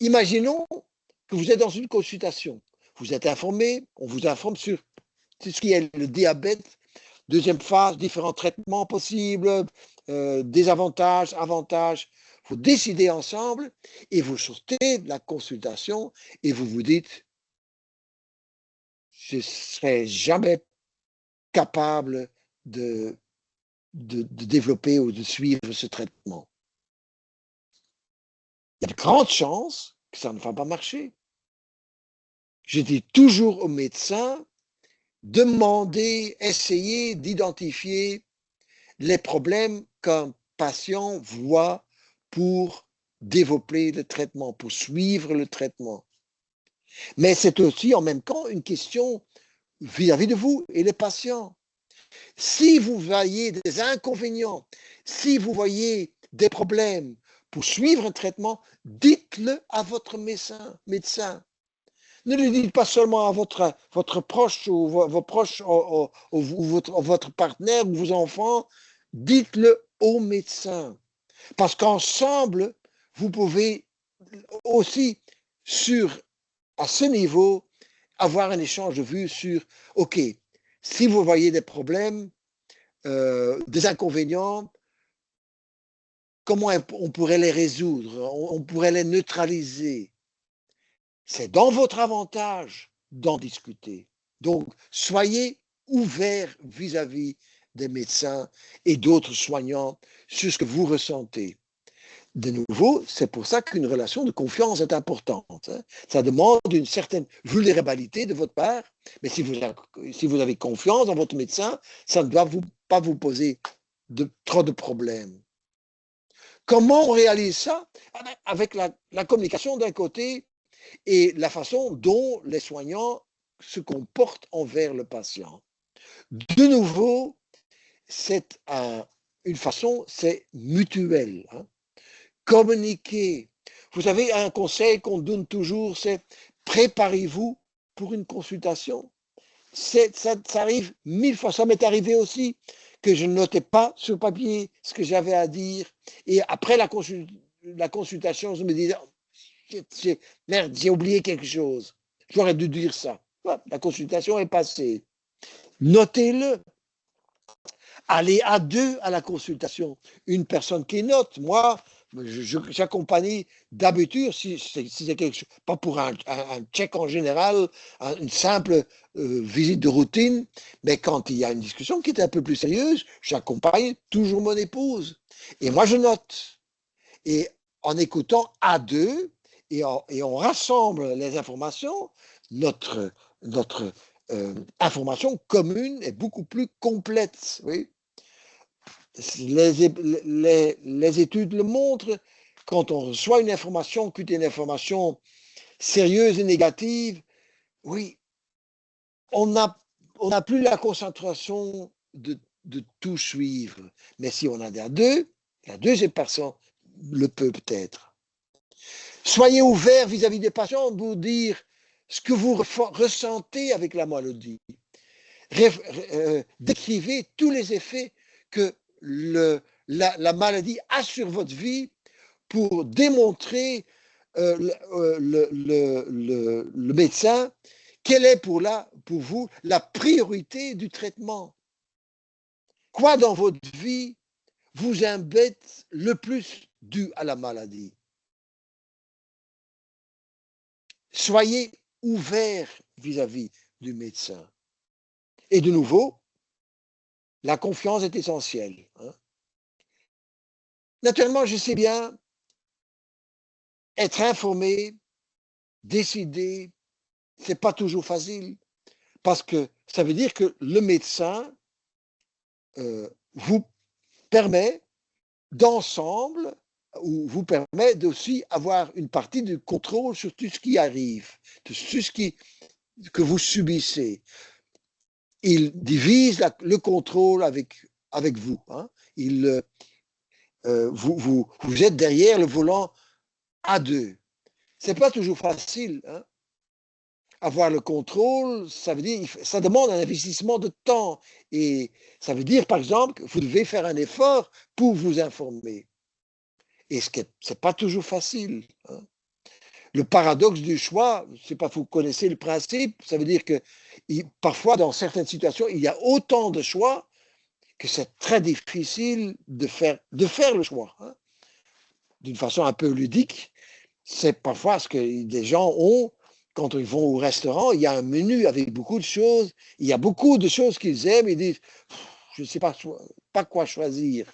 Imaginons que vous êtes dans une consultation. Vous êtes informé, on vous informe sur ce qui est le diabète, deuxième phase, différents traitements possibles, désavantages, avantages. Vous décidez ensemble et vous sortez de la consultation et vous vous dites, je ne serai jamais capable de développer ou de suivre ce traitement. Il y a de grandes chances que ça ne va pas marcher. Je dis toujours aux médecins, demandez, essayez d'identifier les problèmes qu'un patient voit pour développer le traitement, pour suivre le traitement. Mais c'est aussi en même temps une question vis-à-vis de vous et les patients. Si vous voyez des inconvénients, si vous voyez des problèmes pour suivre un traitement, dites-le à votre médecin. Ne le dites pas seulement à votre proche ou vos proches ou votre partenaire ou vos enfants, dites-le au médecin. Parce qu'ensemble, vous pouvez aussi, à ce niveau, avoir un échange de vues sur, OK, si vous voyez des problèmes, des inconvénients, comment on pourrait les résoudre, on pourrait les neutraliser. C'est dans votre avantage d'en discuter. Donc, soyez ouverts vis-à-vis des médecins et d'autres soignants sur ce que vous ressentez. De nouveau, c'est pour ça qu'une relation de confiance est importante. Ça demande une certaine vulnérabilité de votre part, mais si vous avez confiance dans votre médecin, ça ne doit pas vous poser trop de problèmes. Comment on réalise ça? Avec la communication d'un côté et la façon dont les soignants se comportent envers le patient. De nouveau, c'est une façon, c'est mutuel. Hein. Communiquer. Vous savez, un conseil qu'on donne toujours, c'est préparez-vous pour une consultation. Ça arrive 1000 fois. Ça m'est arrivé aussi que je ne notais pas sur papier ce que j'avais à dire. Et après la consultation, je me disais, merde, j'ai oublié quelque chose. J'aurais dû dire ça. La consultation est passée. Notez-le. Allez à deux à la consultation. Une personne qui note. Moi, j'accompagne d'habitude, si c'est quelque chose, pas pour un check en général, une simple visite de routine, mais quand il y a une discussion qui est un peu plus sérieuse, j'accompagne toujours mon épouse. Et moi, je note. Et en écoutant à deux, et on rassemble les informations, notre information commune est beaucoup plus complète. Oui. Les études le montrent, quand on reçoit une information, une information sérieuse et négative, oui, on n'a plus la concentration de tout suivre. Mais si on a des deux, la deuxième personne le peut peut-être. Soyez ouverts vis-à-vis des patients pour dire ce que vous ressentez avec la maladie. Décrivez tous les effets que la maladie a sur votre vie pour démontrer le médecin quelle est pour vous la priorité du traitement. Quoi dans votre vie vous embête le plus dû à la maladie? Soyez ouverts vis-à-vis du médecin. Et de nouveau, la confiance est essentielle. Hein. Naturellement, je sais bien, être informé, décider, c'est pas toujours facile, parce que ça veut dire que le médecin vous permet d'ensemble, ou vous permet d'aussi avoir une partie de contrôle sur tout ce qui arrive, de tout ce que vous subissez. Il divise le contrôle avec vous. Hein. Vous êtes derrière le volant à deux. C'est pas toujours facile. Hein. Avoir le contrôle, ça veut dire, ça demande un investissement de temps. Et ça veut dire, par exemple, que vous devez faire un effort pour vous informer. Et ce n'est pas toujours facile. Hein. Le paradoxe du choix, c'est pas, vous connaissez le principe, ça veut dire que parfois, dans certaines situations, il y a autant de choix que c'est très difficile de faire le choix. Hein. D'une façon un peu ludique, c'est parfois ce que des gens ont quand ils vont au restaurant, il y a un menu avec beaucoup de choses, il y a beaucoup de choses qu'ils aiment, ils disent, je ne sais pas quoi choisir.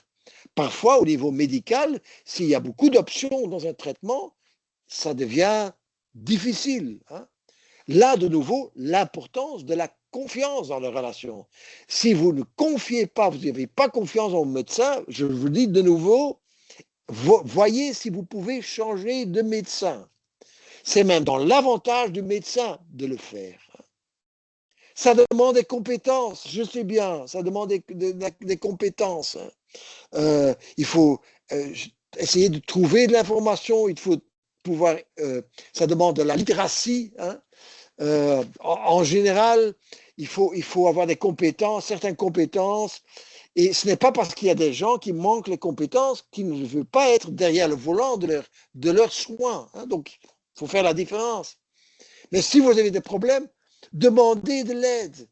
Parfois, au niveau médical, s'il y a beaucoup d'options dans un traitement, ça devient difficile. Hein. Là, de nouveau, l'importance de la confiance dans la relation. Si vous ne confiez pas, vous n'avez pas confiance en médecin, je vous dis de nouveau, voyez si vous pouvez changer de médecin. C'est même dans l'avantage du médecin de le faire. Ça demande des compétences, je sais bien, ça demande des compétences. Il faut essayer de trouver de l'information, il faut pouvoir, ça demande de la littératie. Hein. En général, il faut avoir des compétences, certaines compétences, et ce n'est pas parce qu'il y a des gens qui manquent les compétences qu'ils ne veulent pas être derrière le volant de leurs soins. Hein. Donc, il faut faire la différence. Mais si vous avez des problèmes, demandez de l'aide.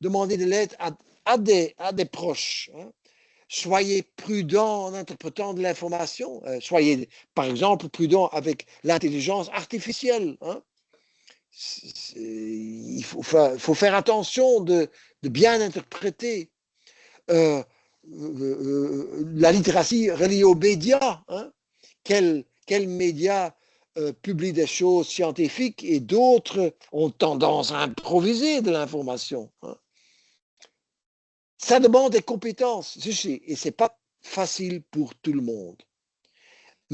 Demandez de l'aide à des proches. Hein. Soyez prudent en interprétant de l'information. Soyez, par exemple, prudent avec l'intelligence artificielle. Hein. Il faut faire attention de bien interpréter. La littératie reliée aux médias. Hein. Quels médias publient des choses scientifiques et d'autres ont tendance à improviser de l'information. Hein. Ça demande des compétences, je sais, et ce n'est pas facile pour tout le monde.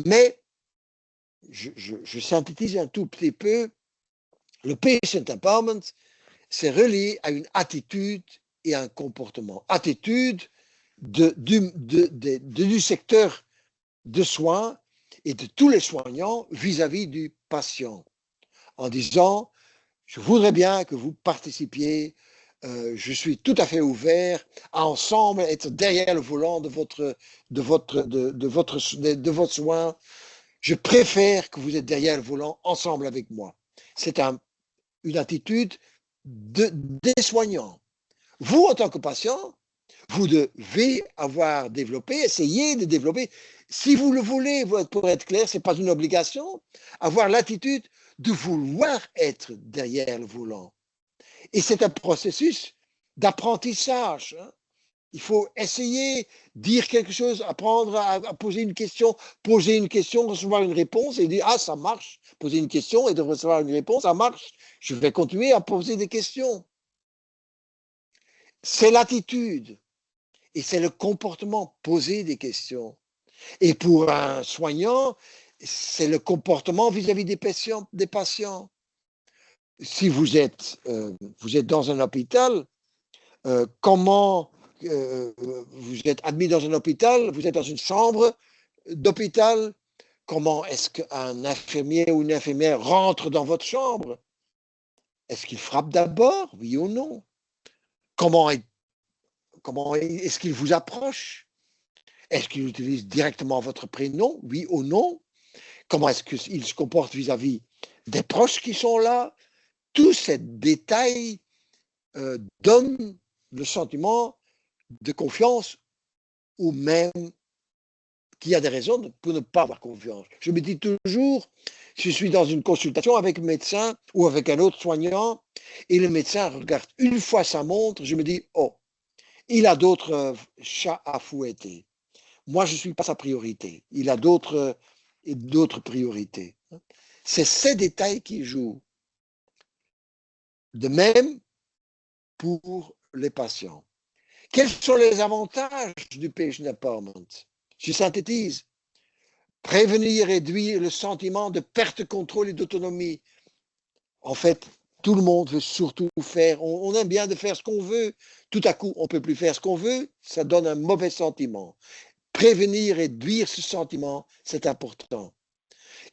Mais je synthétise un tout petit peu. Le patient empowerment, c'est relié à une attitude et un comportement. Attitude du secteur de soins et de tous les soignants vis-à-vis du patient, en disant, je voudrais bien que vous participiez, je suis tout à fait ouvert à ensemble être derrière le volant de votre soin. Je préfère que vous êtes derrière le volant ensemble avec moi. C'est une attitude des soignants. Vous, en tant que patient, vous devez avoir développé, essayer de développer, si vous le voulez, pour être clair, ce n'est pas une obligation, avoir l'attitude de vouloir être derrière le volant. Et c'est un processus d'apprentissage. Hein. Il faut essayer, dire quelque chose, apprendre à poser une question, recevoir une réponse et dire, ah, ça marche. Poser une question et de recevoir une réponse, ça marche. Je vais continuer à poser des questions. C'est l'attitude et c'est le comportement, poser des questions. Et pour un soignant, c'est le comportement vis-à-vis des patients. Si vous êtes dans un hôpital, comment vous êtes admis dans un hôpital, vous êtes dans une chambre d'hôpital, comment est-ce qu'un infirmier ou une infirmière rentre dans votre chambre? Est-ce qu'il frappe d'abord, oui ou non? Comment est-ce qu'il vous approche? Est-ce qu'il utilise directement votre prénom, oui ou non? Comment est-ce qu'il se comporte vis-à-vis des proches qui sont là? Tous ces détails donnent le sentiment de confiance ou même qu'il y a des raisons pour ne pas avoir confiance. Je me dis toujours, si je suis dans une consultation avec un médecin ou avec un autre soignant et le médecin regarde une fois sa montre, je me dis, oh, il a d'autres chats à fouetter. Moi, je ne suis pas sa priorité. Il a d'autres priorités. C'est ces détails qui jouent. De même pour les patients. Quels sont les avantages du patient empowerment? Je synthétise. Prévenir et réduire le sentiment de perte de contrôle et d'autonomie. En fait, tout le monde veut surtout faire, on aime bien de faire ce qu'on veut. Tout à coup, on ne peut plus faire ce qu'on veut, ça donne un mauvais sentiment. Prévenir et réduire ce sentiment, c'est important.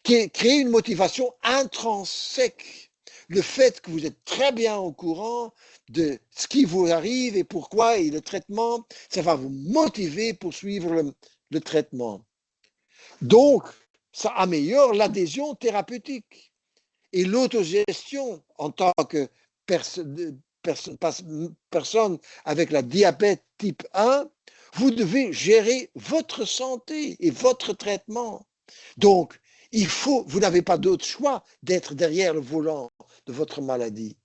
Créer une motivation intrinsèque. Le fait que vous êtes très bien au courant de ce qui vous arrive et pourquoi et le traitement, ça va vous motiver pour suivre le traitement. Donc, ça améliore l'adhésion thérapeutique et l'autogestion en tant que personne avec la diabète type 1. Vous devez gérer votre santé et votre traitement. Donc, vous n'avez pas d'autre choix d'être derrière le volant de votre maladie.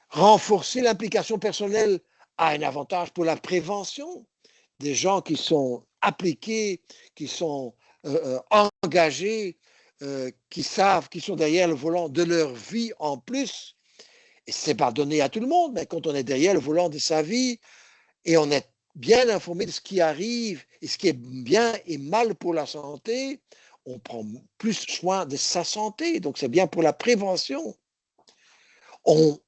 Renforcer l'implication personnelle a un avantage pour la prévention. Des gens qui sont appliqués, qui sont engagés, qui savent qu'ils sont derrière le volant de leur vie en plus. Et ce n'est pas donné à tout le monde, mais quand on est derrière le volant de sa vie et on est bien informé de ce qui arrive et ce qui est bien et mal pour la santé, on prend plus soin de sa santé. Donc, c'est bien pour la prévention. On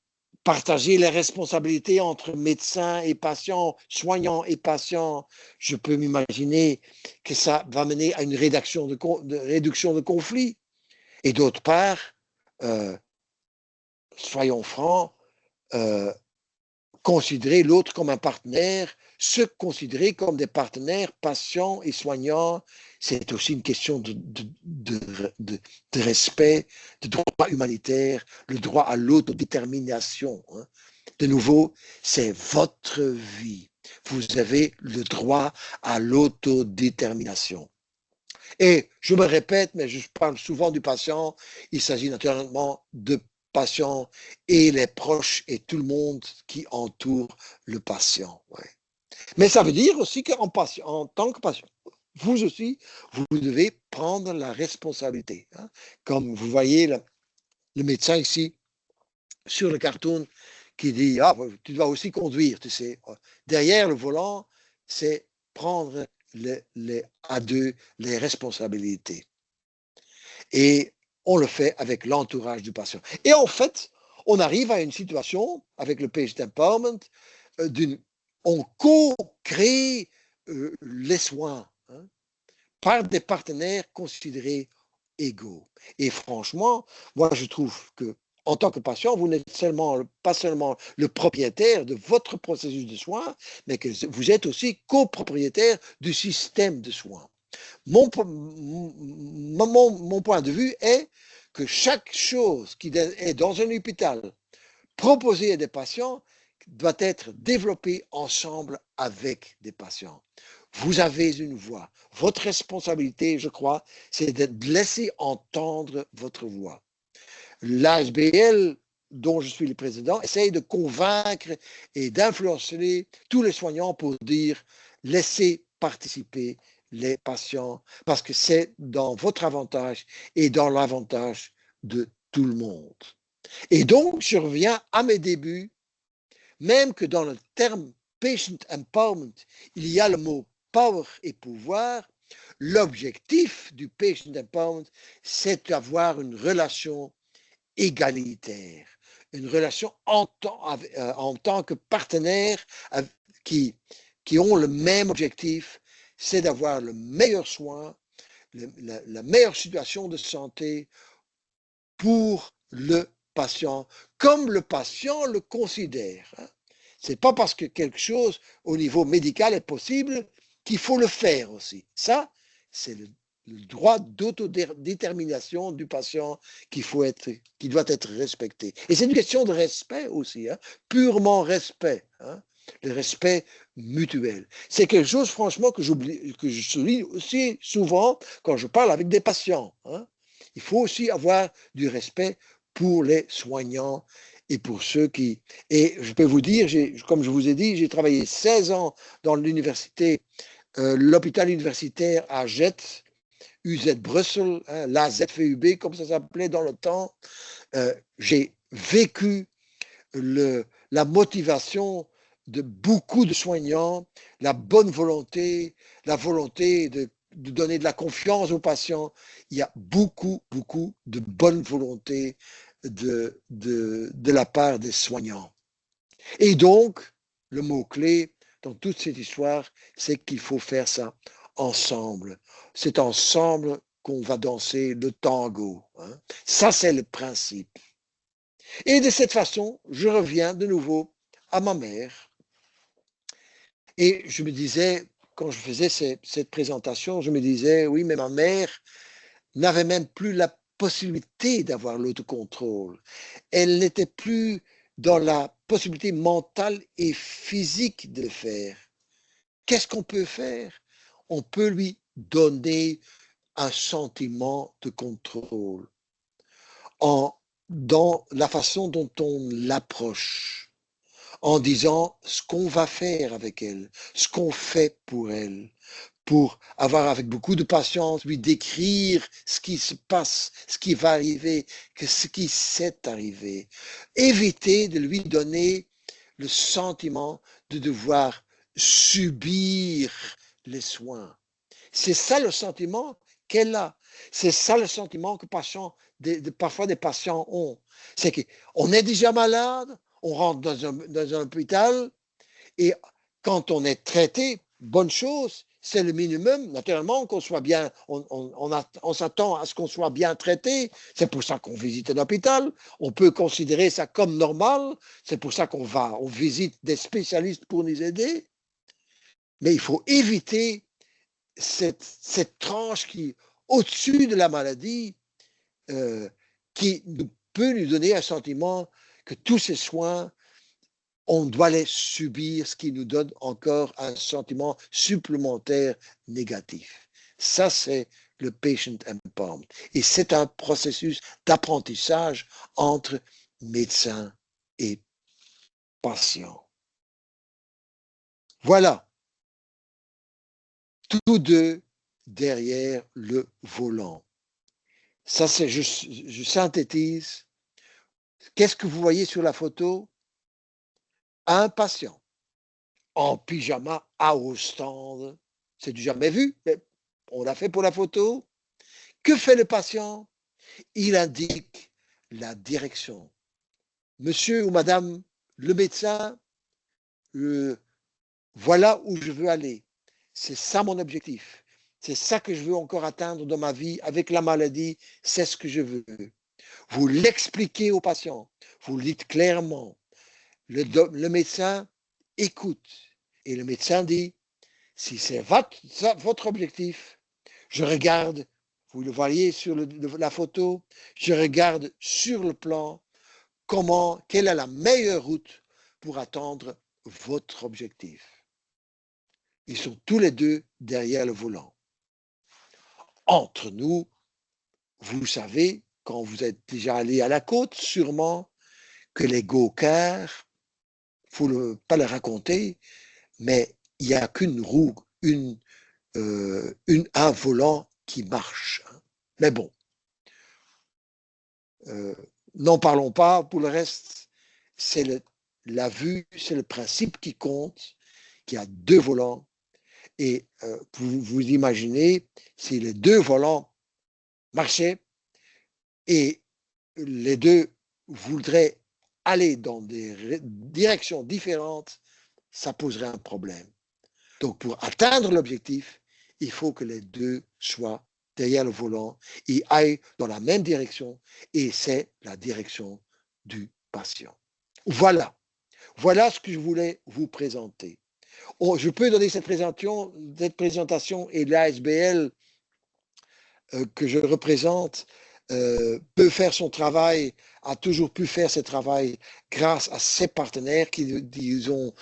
partager les responsabilités entre médecins et patients, soignants et patients. Je peux m'imaginer que ça va mener à une réduction de conflits. Et d'autre part, soyons francs, considérer l'autre comme un partenaire, se considérer comme des partenaires patients et soignants, c'est aussi une question de respect, de droit humanitaire, le droit à l'autodétermination. Hein. De nouveau, c'est votre vie. Vous avez le droit à l'autodétermination. Et je me répète, mais je parle souvent du patient, il s'agit naturellement de patient et les proches et tout le monde qui entoure le patient. Ouais. Mais ça veut dire aussi qu'en tant que patient, vous aussi, vous devez prendre la responsabilité. Hein. Comme vous voyez le médecin ici sur le cartoon qui dit, ah, tu dois aussi conduire, tu sais. Derrière le volant, c'est prendre à deux les responsabilités. Et on le fait avec l'entourage du patient. Et en fait, on arrive à une situation avec le patient empowerment, on co-crée les soins, hein, par des partenaires considérés égaux. Et franchement, moi je trouve que en tant que patient, vous n'êtes pas seulement le propriétaire de votre processus de soins, mais que vous êtes aussi copropriétaire du système de soins. Mon point de vue est que chaque chose qui est dans un hôpital proposée à des patients doit être développée ensemble avec des patients. Vous avez une voix. Votre responsabilité, je crois, c'est de laisser entendre votre voix. L'ASBL, dont je suis le président, essaye de convaincre et d'influencer tous les soignants pour dire laissez participer les patients parce que c'est dans votre avantage et dans l'avantage de tout le monde. Et donc, je reviens à mes débuts, même que dans le terme patient empowerment, il y a le mot power et pouvoir. L'objectif du patient empowerment, c'est d'avoir une relation égalitaire, une relation en tant que partenaires qui, qui ont le même objectif, c'est d'avoir le meilleur soin, la meilleure situation de santé pour le patient, comme le patient le considère. Ce n'est pas parce que quelque chose au niveau médical est possible qu'il faut le faire aussi. Ça, c'est le droit d'autodétermination du patient qui doit être respecté. Et c'est une question de respect aussi, hein, purement respect, hein, le respect mutuel. C'est quelque chose, franchement, que je souligne aussi souvent quand je parle avec des patients. Hein. Il faut aussi avoir du respect pour les soignants et pour ceux qui... Et je peux vous dire, comme je vous ai dit, j'ai travaillé 16 ans dans l'université, l'hôpital universitaire à Jette, UZ Brussels, hein, la ZVUB comme ça s'appelait dans le temps. J'ai vécu la motivation de beaucoup de soignants, la bonne volonté, la volonté de donner de la confiance aux patients. Il y a beaucoup, beaucoup de bonne volonté de la part des soignants. Et donc, le mot-clé dans toute cette histoire, c'est qu'il faut faire ça ensemble. C'est ensemble qu'on va danser le tango. Hein. Ça, c'est le principe. Et de cette façon, je reviens de nouveau à ma mère. Et je me disais, quand je faisais cette présentation, je me disais, oui, mais ma mère n'avait même plus la possibilité d'avoir l'autocontrôle. Elle n'était plus dans la possibilité mentale et physique de le faire. Qu'est-ce qu'on peut faire? On peut lui donner un sentiment de contrôle dans la façon dont on l'approche, en disant ce qu'on va faire avec elle, ce qu'on fait pour elle, pour avoir avec beaucoup de patience, lui décrire ce qui se passe, ce qui va arriver, ce qui s'est arrivé. Éviter de lui donner le sentiment de devoir subir les soins. C'est ça le sentiment qu'elle a. C'est ça le sentiment que parfois des patients ont. C'est qu'on est déjà malade, on rentre dans un hôpital et quand on est traité, bonne chose, c'est le minimum, naturellement, qu'on soit bien, on s'attend à ce qu'on soit bien traité. C'est pour ça qu'on visite un hôpital. On peut considérer ça comme normal. C'est pour ça on visite des spécialistes pour nous aider. Mais il faut éviter cette tranche qui, au-dessus de la maladie, qui peut nous donner un sentiment que tous ces soins, on doit les subir, ce qui nous donne encore un sentiment supplémentaire négatif. Ça, c'est le patient empowerment. Et c'est un processus d'apprentissage entre médecins et patients. Voilà, tous deux derrière le volant. Ça, c'est, je synthétise. Qu'est-ce que vous voyez sur la photo? Un patient en pyjama à haut stand c'est du jamais vu. On l'a fait pour la photo. Que fait le patient? Il indique la direction. Monsieur ou madame le médecin, voilà où je veux aller. C'est ça mon objectif. C'est ça que je veux encore atteindre dans ma vie avec la maladie. C'est ce que je veux. Vous l'expliquez au patient. Vous le dites clairement. Le médecin écoute. Et le médecin dit, si c'est votre objectif, je regarde, vous le voyez sur la photo, je regarde sur le plan quelle est la meilleure route pour atteindre votre objectif. Ils sont tous les deux derrière le volant. Entre nous, vous savez, quand vous êtes déjà allé à la côte, sûrement que les go-karts, il ne faut pas le raconter, mais il n'y a qu'une roue, un volant qui marche. Mais bon, n'en parlons pas. Pour le reste, c'est la vue, c'est le principe qui compte, qu'il y a deux volants. Et vous imaginez, si les deux volants marchaient et les deux voudraient aller dans des directions différentes, ça poserait un problème. Donc, pour atteindre l'objectif, il faut que les deux soient derrière le volant et aillent dans la même direction, et c'est la direction du patient. Voilà ce que je voulais vous présenter. Je peux donner cette présentation et l'ASBL que je représente peut faire son travail, a toujours pu faire ce travail grâce à ses partenaires qui nous ont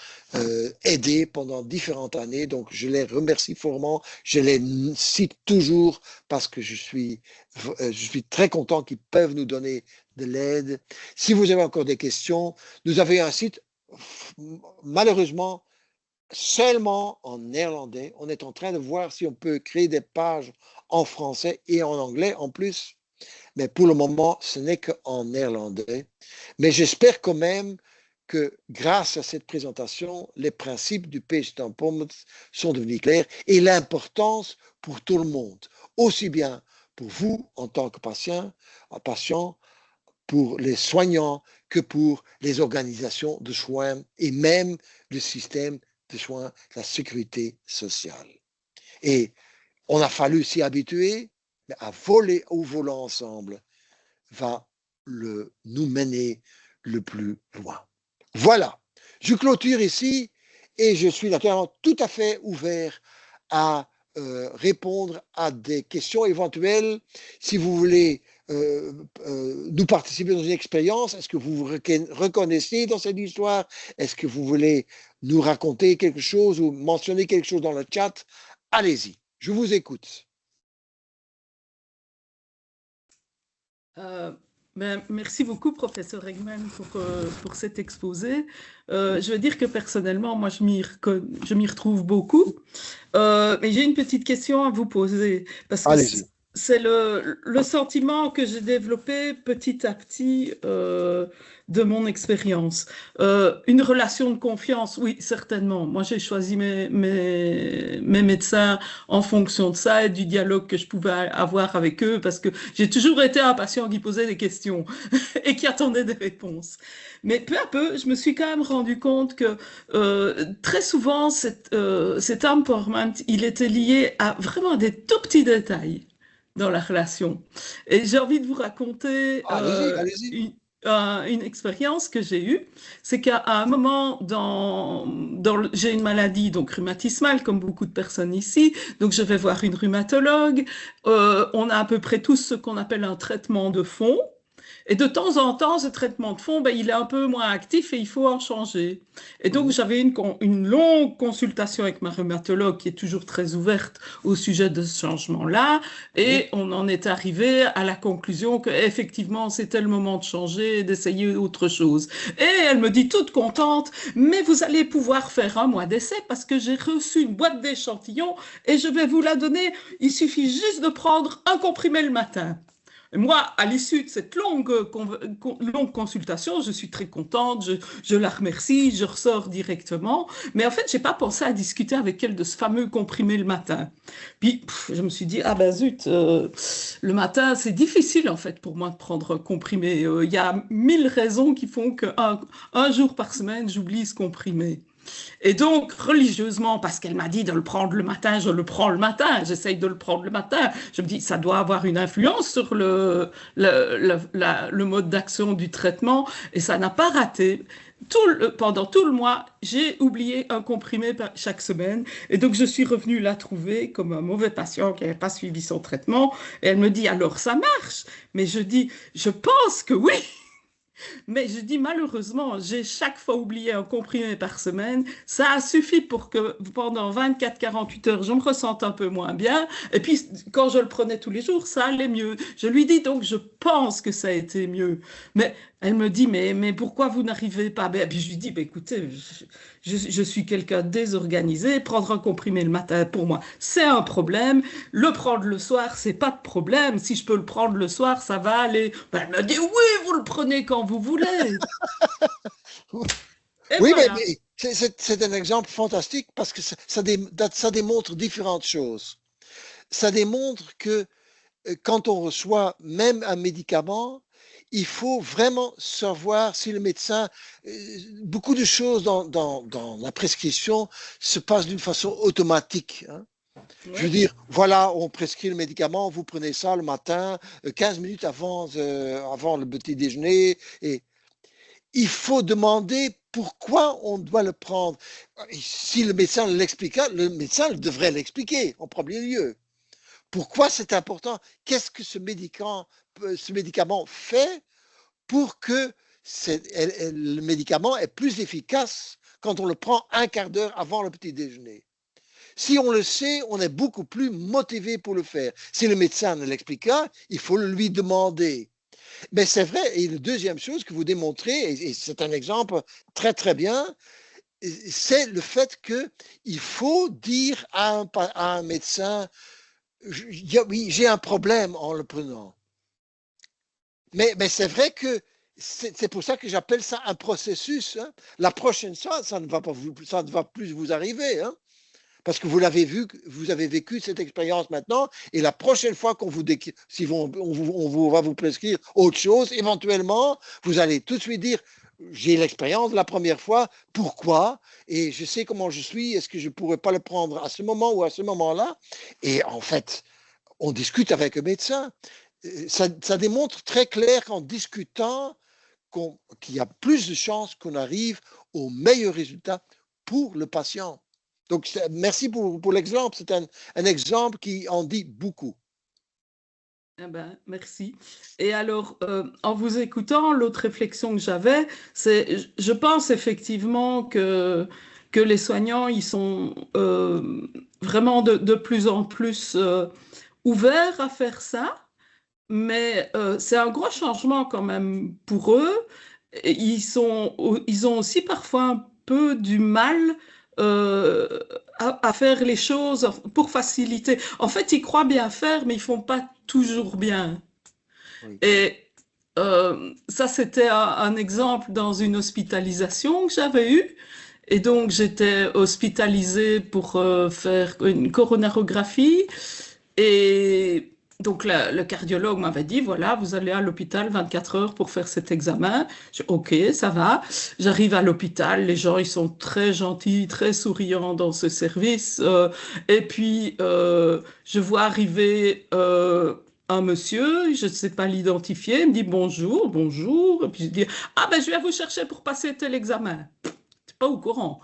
aidés pendant différentes années. Donc, je les remercie fortement. Je les cite toujours parce que je suis très content qu'ils peuvent nous donner de l'aide. Si vous avez encore des questions, nous avons un site, malheureusement, seulement en néerlandais. On est en train de voir si on peut créer des pages en français et en anglais en plus. Mais pour le moment, ce n'est qu'en néerlandais. Mais j'espère quand même que grâce à cette présentation, les principes du PageTempomat sont devenus clairs et l'importance pour tout le monde, aussi bien pour vous en tant que patient, pour les soignants que pour les organisations de soins et même le système de soins, la sécurité sociale. Et on a fallu s'y habituer, mais à voler au volant ensemble va nous mener le plus loin. Voilà, je clôture ici et je suis naturellement tout à fait ouvert à répondre à des questions éventuelles. Si vous voulez nous participer dans une expérience, est-ce que vous vous reconnaissez dans cette histoire? Est-ce que vous voulez nous raconter quelque chose ou mentionner quelque chose dans le chat? Allez-y, je vous écoute. Merci beaucoup, professeur Eggman, pour cet exposé. Je veux dire que personnellement, moi, je m'y retrouve beaucoup. Mais j'ai une petite question à vous poser. Parce que c'est le sentiment que j'ai développé petit à petit de mon expérience. Une relation de confiance, oui, certainement. Moi, j'ai choisi mes médecins en fonction de ça et du dialogue que je pouvais avoir avec eux, parce que j'ai toujours été un patient qui posait des questions et qui attendait des réponses. Mais peu à peu, je me suis quand même rendu compte que très souvent, cet empowerment, il était lié à vraiment des tout petits détails dans la relation. Et j'ai envie de vous raconter une expérience que j'ai eue. C'est qu'à un moment, j'ai une maladie donc rhumatismale, comme beaucoup de personnes ici, donc je vais voir une rhumatologue. On a à peu près tous ce qu'on appelle un traitement de fond. Et de temps en temps, ce traitement de fond, il est un peu moins actif et il faut en changer. Et donc, j'avais une longue consultation avec ma rhumatologue qui est toujours très ouverte au sujet de ce changement-là. Et on en est arrivé à la conclusion qu'effectivement, c'était le moment de changer, d'essayer autre chose. Et elle me dit toute contente, mais vous allez pouvoir faire un mois d'essai parce que j'ai reçu une boîte d'échantillons et je vais vous la donner. Il suffit juste de prendre un comprimé le matin. Et moi, à l'issue de cette longue consultation, je suis très contente, je la remercie, je ressors directement. Mais en fait, je n'ai pas pensé à discuter avec elle de ce fameux comprimé le matin. Puis, je me suis dit, ah ben zut, le matin, c'est difficile en fait pour moi de prendre un comprimé. Il y a 1000 raisons qui font qu'un jour par semaine, j'oublie ce comprimé. Et donc, religieusement, parce qu'elle m'a dit de le prendre le matin, je le prends le matin, j'essaye de le prendre le matin. Je me dis, ça doit avoir une influence sur le mode d'action du traitement, et ça n'a pas raté. Pendant tout le mois, j'ai oublié un comprimé chaque semaine, et donc je suis revenue la trouver comme un mauvais patient qui n'avait pas suivi son traitement, et elle me dit, alors ça marche? Mais je dis, je pense que oui. Mais je dis malheureusement, j'ai chaque fois oublié un comprimé par semaine. Ça a suffi pour que pendant 24-48 heures, je me ressente un peu moins bien. Et puis, quand je le prenais tous les jours, ça allait mieux. Je lui dis donc, je pense que ça a été mieux. Mais elle me dit, mais pourquoi vous n'arrivez pas? Et puis je lui dis, écoutez, je suis quelqu'un de désorganisé. Prendre un comprimé le matin, pour moi, c'est un problème. Le prendre le soir, c'est pas de problème. Si je peux le prendre le soir, ça va aller. Elle me dit, oui, vous le prenez quand vous voulez. Et Oui, voilà. mais c'est un exemple fantastique parce que ça démontre différentes choses. Ça démontre que quand on reçoit même un médicament, il faut vraiment savoir si le médecin, beaucoup de choses dans la prescription se passent d'une façon automatique. Hein. Je veux Ouais. dire, voilà, on prescrit le médicament, vous prenez ça le matin, 15 minutes avant le petit déjeuner, et il faut demander pourquoi on doit le prendre. Si le médecin l'explique, le médecin devrait l'expliquer en premier lieu. Pourquoi c'est important? Qu'est-ce que ce médicament fait pour que le médicament est plus efficace quand on le prend un quart d'heure avant le petit déjeuner? Si on le sait, on est beaucoup plus motivé pour le faire. Si le médecin ne l'explique pas, il faut le lui demander. Mais c'est vrai, et la deuxième chose que vous démontrez, et c'est un exemple très très bien, c'est le fait qu'il faut dire à un médecin, oui, j'ai un problème en le prenant. Mais c'est vrai que c'est pour ça que j'appelle ça un processus. Hein. La prochaine fois, ça ne va plus vous arriver. Hein. Parce que vous l'avez vu, vous avez vécu cette expérience maintenant, et la prochaine fois si on va vous prescrire autre chose, éventuellement, vous allez tout de suite dire, j'ai l'expérience de la première fois, pourquoi? Et je sais comment je suis, est-ce que je ne pourrais pas le prendre à ce moment ou à ce moment-là? Et en fait, on discute avec un médecin. Ça démontre très clair qu'en discutant, qu'il y a plus de chances qu'on arrive au meilleur résultat pour le patient. Donc, merci pour l'exemple. C'est un exemple qui en dit beaucoup. Eh ben, merci. Et alors, en vous écoutant, l'autre réflexion que j'avais, c'est, je pense effectivement que les soignants, ils sont vraiment de plus en plus ouverts à faire ça, mais c'est un gros changement quand même pour eux. Et ils ont aussi parfois un peu du mal à faire les choses pour faciliter. En fait, ils croient bien faire, mais ils font pas toujours bien. Oui. Et ça, c'était un exemple dans une hospitalisation que j'avais eue. Et donc, j'étais hospitalisée pour faire une coronarographie. Et donc, le cardiologue m'avait dit, voilà, vous allez à l'hôpital 24 heures pour faire cet examen. OK, ça va. J'arrive à l'hôpital, les gens, ils sont très gentils, très souriants dans ce service. Et puis, je vois arriver un monsieur, je ne sais pas l'identifier, il me dit bonjour, bonjour. Et puis, je dis, ah ben, je viens vous chercher pour passer tel examen. Je n'étais pas au courant.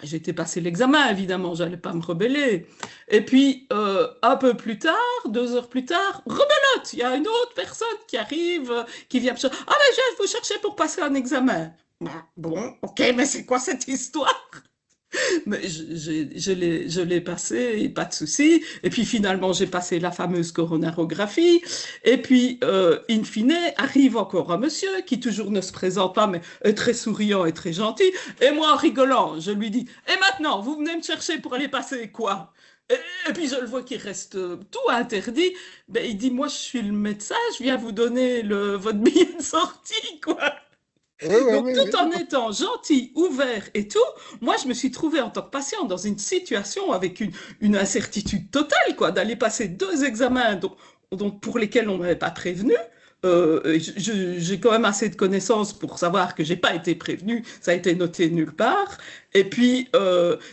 J'étais passé l'examen, évidemment, j'allais pas me rebeller. Et puis, un peu plus tard, 2 heures plus tard, rebelote, il y a une autre personne qui arrive, qui vient me chercher. Ah, mais je viens vous chercher pour passer un examen. Bon, ok, mais c'est quoi cette histoire? Mais je l'ai passé, et pas de souci. Et puis finalement, j'ai passé la fameuse coronarographie. Et puis, in fine, arrive encore un monsieur qui toujours ne se présente pas, mais est très souriant et très gentil. Et moi, en rigolant, je lui dis, et maintenant, vous venez me chercher pour aller passer quoi? Et puis je le vois qu'il reste tout interdit. Ben, il dit, moi je suis le médecin, je viens vous donner votre billet de sortie, quoi. Oui, oui, Donc, oui, tout en oui. étant gentil, ouvert et tout, moi, je me suis trouvée en tant que patient dans une situation avec une incertitude totale, quoi, d'aller passer 2 examens pour lesquels on ne m'avait pas prévenu. J'ai quand même assez de connaissances pour savoir que j'ai pas été prévenu, ça a été noté nulle part. Et puis,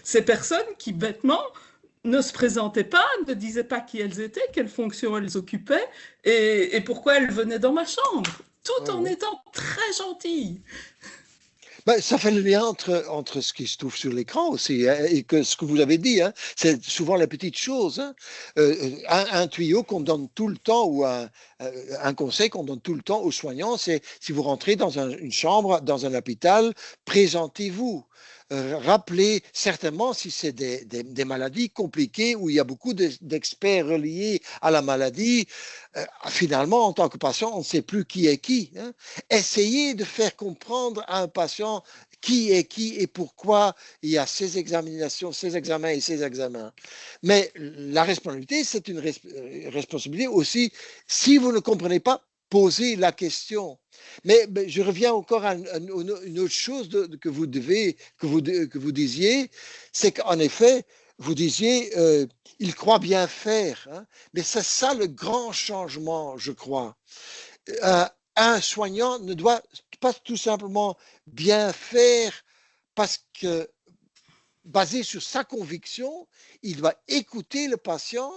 ces personnes qui, bêtement, ne se présentaient pas, ne disaient pas qui elles étaient, quelles fonctions elles occupaient et pourquoi elles venaient dans ma chambre, tout Oui, en oui. étant très gentilles. Ben, ça fait le lien entre ce qui se trouve sur l'écran aussi, hein, et que ce que vous avez dit, hein, c'est souvent la petite chose. Hein. Un tuyau qu'on donne tout le temps ou un conseil qu'on donne tout le temps aux soignants, c'est si vous rentrez dans une chambre, dans un hôpital, présentez-vous. Rappelez certainement si c'est des maladies compliquées où il y a beaucoup d'experts reliés à la maladie. Finalement, en tant que patient, on ne sait plus qui est qui. Hein. Essayez de faire comprendre à un patient qui est qui et pourquoi il y a ces examinations, ces examens et ces examens. Mais la responsabilité, c'est une responsabilité aussi. Si vous ne comprenez pas, posez la question. Mais je reviens encore à une autre chose que vous disiez, c'est qu'en effet, vous disiez, il croit bien faire. Hein, mais c'est ça le grand changement, je crois. Euh, un soignant ne doit pas tout simplement bien faire parce que, basé sur sa conviction, il doit écouter le patient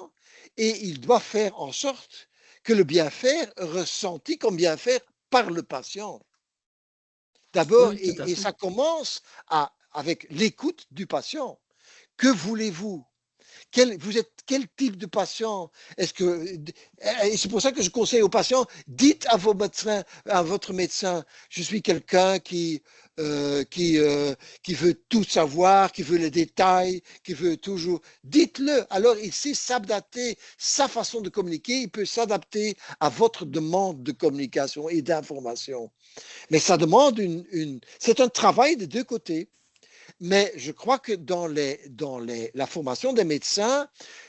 et il doit faire en sorte que le bien faire ressenti comme bien faire par le patient. D'abord, Oui, tout à et fait. ça commence avec l'écoute du patient. Que voulez-vous? Vous êtes quel type de patient? Est-ce que et c'est pour ça que je conseille aux patients, dites à votre médecin, je suis quelqu'un qui veut tout savoir, qui veut les détails, qui veut toujours. Dites-le. Alors il sait s'adapter, sa façon de communiquer, il peut s'adapter à votre demande de communication et d'information. Mais ça demande c'est un travail de deux côtés. Mais je crois que la formation des médecins,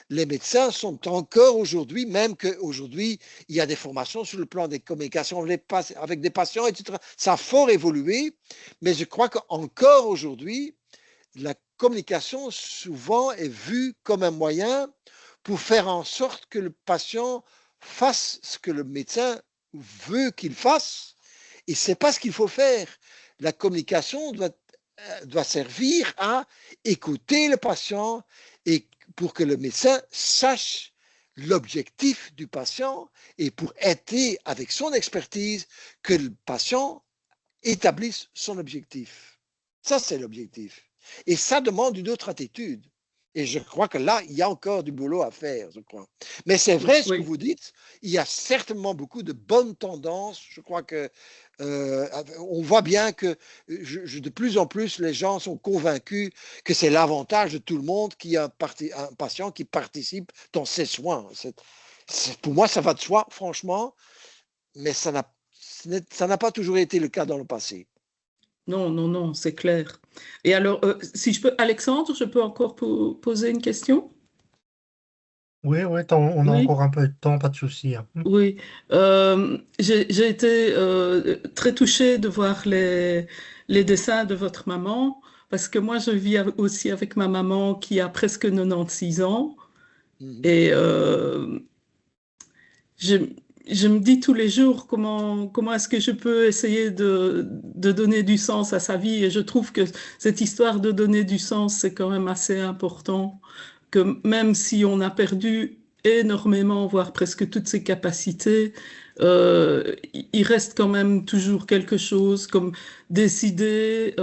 les médecins sont encore aujourd'hui, même qu'aujourd'hui, il y a des formations sur le plan des communications avec des patients, etc. Ça a fort évolué, mais je crois qu'encore aujourd'hui, la communication souvent est vue comme un moyen pour faire en sorte que le patient fasse ce que le médecin veut qu'il fasse. Et ce n'est pas ce qu'il faut faire. La communication doit servir à écouter le patient et pour que le médecin sache l'objectif du patient et pour aider avec son expertise que le patient établisse son objectif. Ça, c'est l'objectif. Et ça demande une autre attitude. Et je crois que là, il y a encore du boulot à faire, je crois. Mais c'est vrai ce que Oui. vous dites, il y a certainement beaucoup de bonnes tendances. Je crois que on voit bien que de plus en plus, les gens sont convaincus que c'est l'avantage de tout le monde qu'il y a un patient qui participe dans ses soins. Pour moi, ça va de soi, franchement, mais ça n'a pas toujours été le cas dans le passé. Non, non, non, c'est clair. Et alors, si je peux, Alexandre, je peux encore poser une question? Oui, oui, on a Oui, encore un peu de temps, pas de souci. Hein. oui. J'ai été très touchée de voir les dessins de votre maman, parce que moi, je vis aussi avec ma maman qui a presque 96 ans. Mhm. Et je, je me dis tous les jours comment est-ce que je peux essayer de donner du sens à sa vie. Et je trouve que cette histoire de donner du sens, c'est quand même assez important, que même si on a perdu énormément, voire presque toutes ses capacités, il reste quand même toujours quelque chose comme décider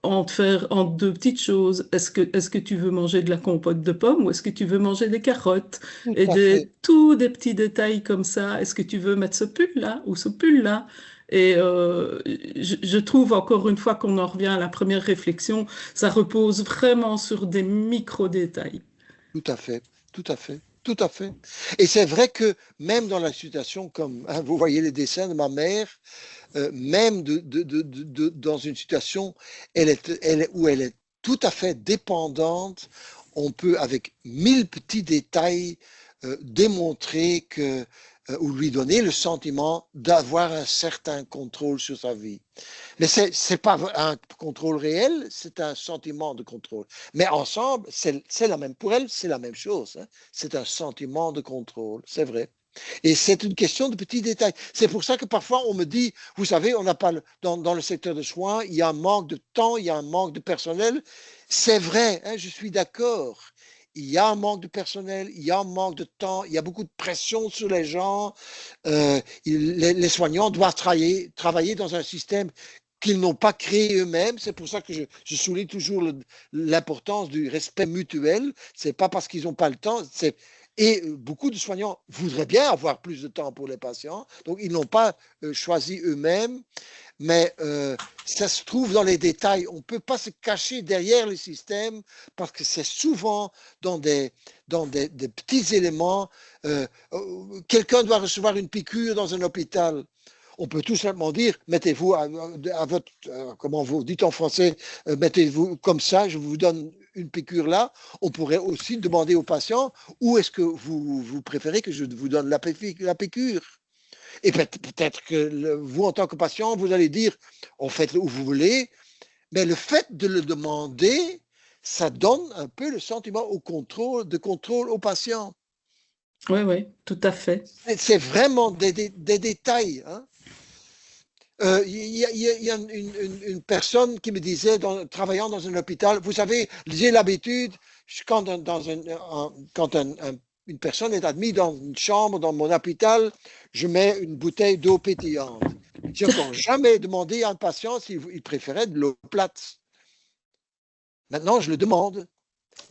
entre deux petites choses. Est-ce que tu veux manger de la compote de pommes ou est-ce que tu veux manger des carottes? Tout Et à fait. tous des petits détails comme ça. Est-ce que tu veux mettre ce pull-là ou ce pull-là? Et je trouve encore une fois qu'on en revient à la première réflexion, ça repose vraiment sur des micro-détails. Tout à fait, tout à fait, tout à fait. Et c'est vrai que même dans la situation comme, hein, vous voyez les dessins de ma mère, même dans une situation où elle est tout à fait dépendante, on peut, avec 1000 petits détails, démontrer que, ou lui donner le sentiment d'avoir un certain contrôle sur sa vie. Mais c'est pas un contrôle réel, c'est un sentiment de contrôle. Mais ensemble, c'est la même, pour elle, c'est la même chose. Hein. C'est un sentiment de contrôle, c'est vrai. Et c'est une question de petits détails. C'est pour ça que parfois on me dit, vous savez, on n'a pas dans le secteur de soins, il y a un manque de temps, il y a un manque de personnel. C'est vrai, hein, je suis d'accord. Il y a un manque de personnel, il y a un manque de temps, il y a beaucoup de pression sur les gens. Les soignants doivent travailler dans un système qu'ils n'ont pas créé eux-mêmes. C'est pour ça que je souligne toujours l'importance du respect mutuel. C'est pas parce qu'ils n'ont pas le temps. Et beaucoup de soignants voudraient bien avoir plus de temps pour les patients, donc ils n'ont pas choisi eux-mêmes, mais ça se trouve dans les détails. On ne peut pas se cacher derrière les systèmes parce que c'est souvent dans des petits éléments. Quelqu'un doit recevoir une piqûre dans un hôpital. On peut tout simplement dire, mettez-vous à votre, comment vous dites en français, mettez-vous comme ça, je vous donne une piqûre là. On pourrait aussi demander au patient, où est-ce que vous préférez que je vous donne la piqûre? Et peut-être que vous, en tant que patient, vous allez dire, en fait, où vous voulez, mais le fait de le demander, ça donne un peu le sentiment de contrôle au patient. Oui, oui, tout à fait. C'est vraiment des détails. Hein. Y a une personne qui me disait, travaillant dans un hôpital, vous savez, j'ai l'habitude, quand une personne est admise dans une chambre, dans mon hôpital, je mets une bouteille d'eau pétillante. Je n'ai encore jamais demandé à un patient s'il préférait de l'eau plate. Maintenant, je le demande.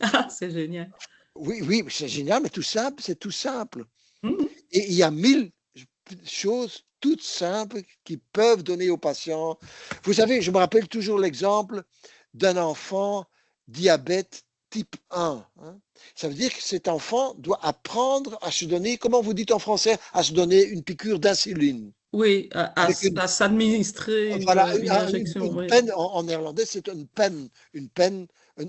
Ah, c'est génial. Oui, c'est génial, mais c'est tout simple. Mmh. Et il y a 1000 choses toutes simples qui peuvent donner aux patients. Vous savez, je me rappelle toujours l'exemple d'un enfant diabète type 1. Hein. Ça veut dire que cet enfant doit apprendre à se donner, comment vous dites en français, à se donner une piqûre d'insuline. Oui, à s'administrer Voilà, une injection. une Oui, peine, en néerlandais, c'est une peine. Une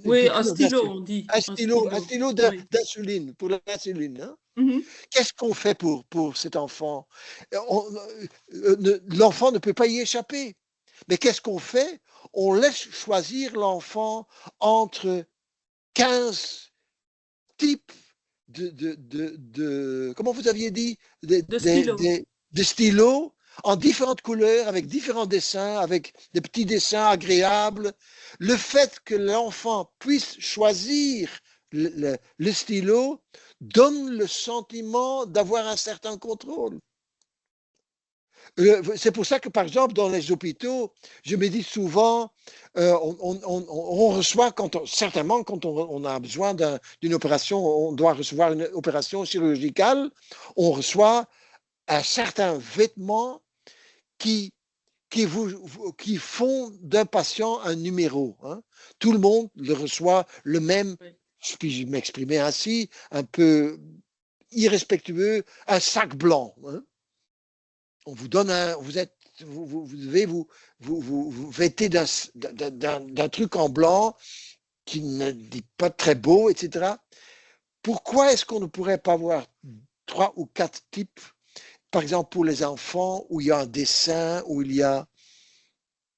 oui, un piqûre stylo, d'insuline. on dit. Un stylo Oui. d'insuline, pour l'insuline. Hein. Mmh. Qu'est-ce qu'on fait pour cet enfant? L'enfant ne peut pas y échapper. Mais qu'est-ce qu'on fait? On laisse choisir l'enfant entre 15 types comment vous aviez dit? De stylo. De stylos en différentes couleurs, avec différents dessins, avec des petits dessins agréables. Le fait que l'enfant puisse choisir le stylo donne le sentiment d'avoir un certain contrôle. C'est pour ça que, par exemple, dans les hôpitaux, je me dis souvent, on reçoit, certainement quand on a besoin d'une opération, on doit recevoir une opération chirurgicale, on reçoit un certain vêtement qui font d'un patient un numéro. Hein. Tout le monde le reçoit le même, je puis m'exprimer ainsi, un peu irrespectueux, un sac blanc. Hein. On vous donne vous devez vous vêter d'un truc en blanc qui ne dit pas très beau, etc. Pourquoi est-ce qu'on ne pourrait pas avoir 3 ou 4 types, par exemple pour les enfants, où il y a un dessin, où il y a...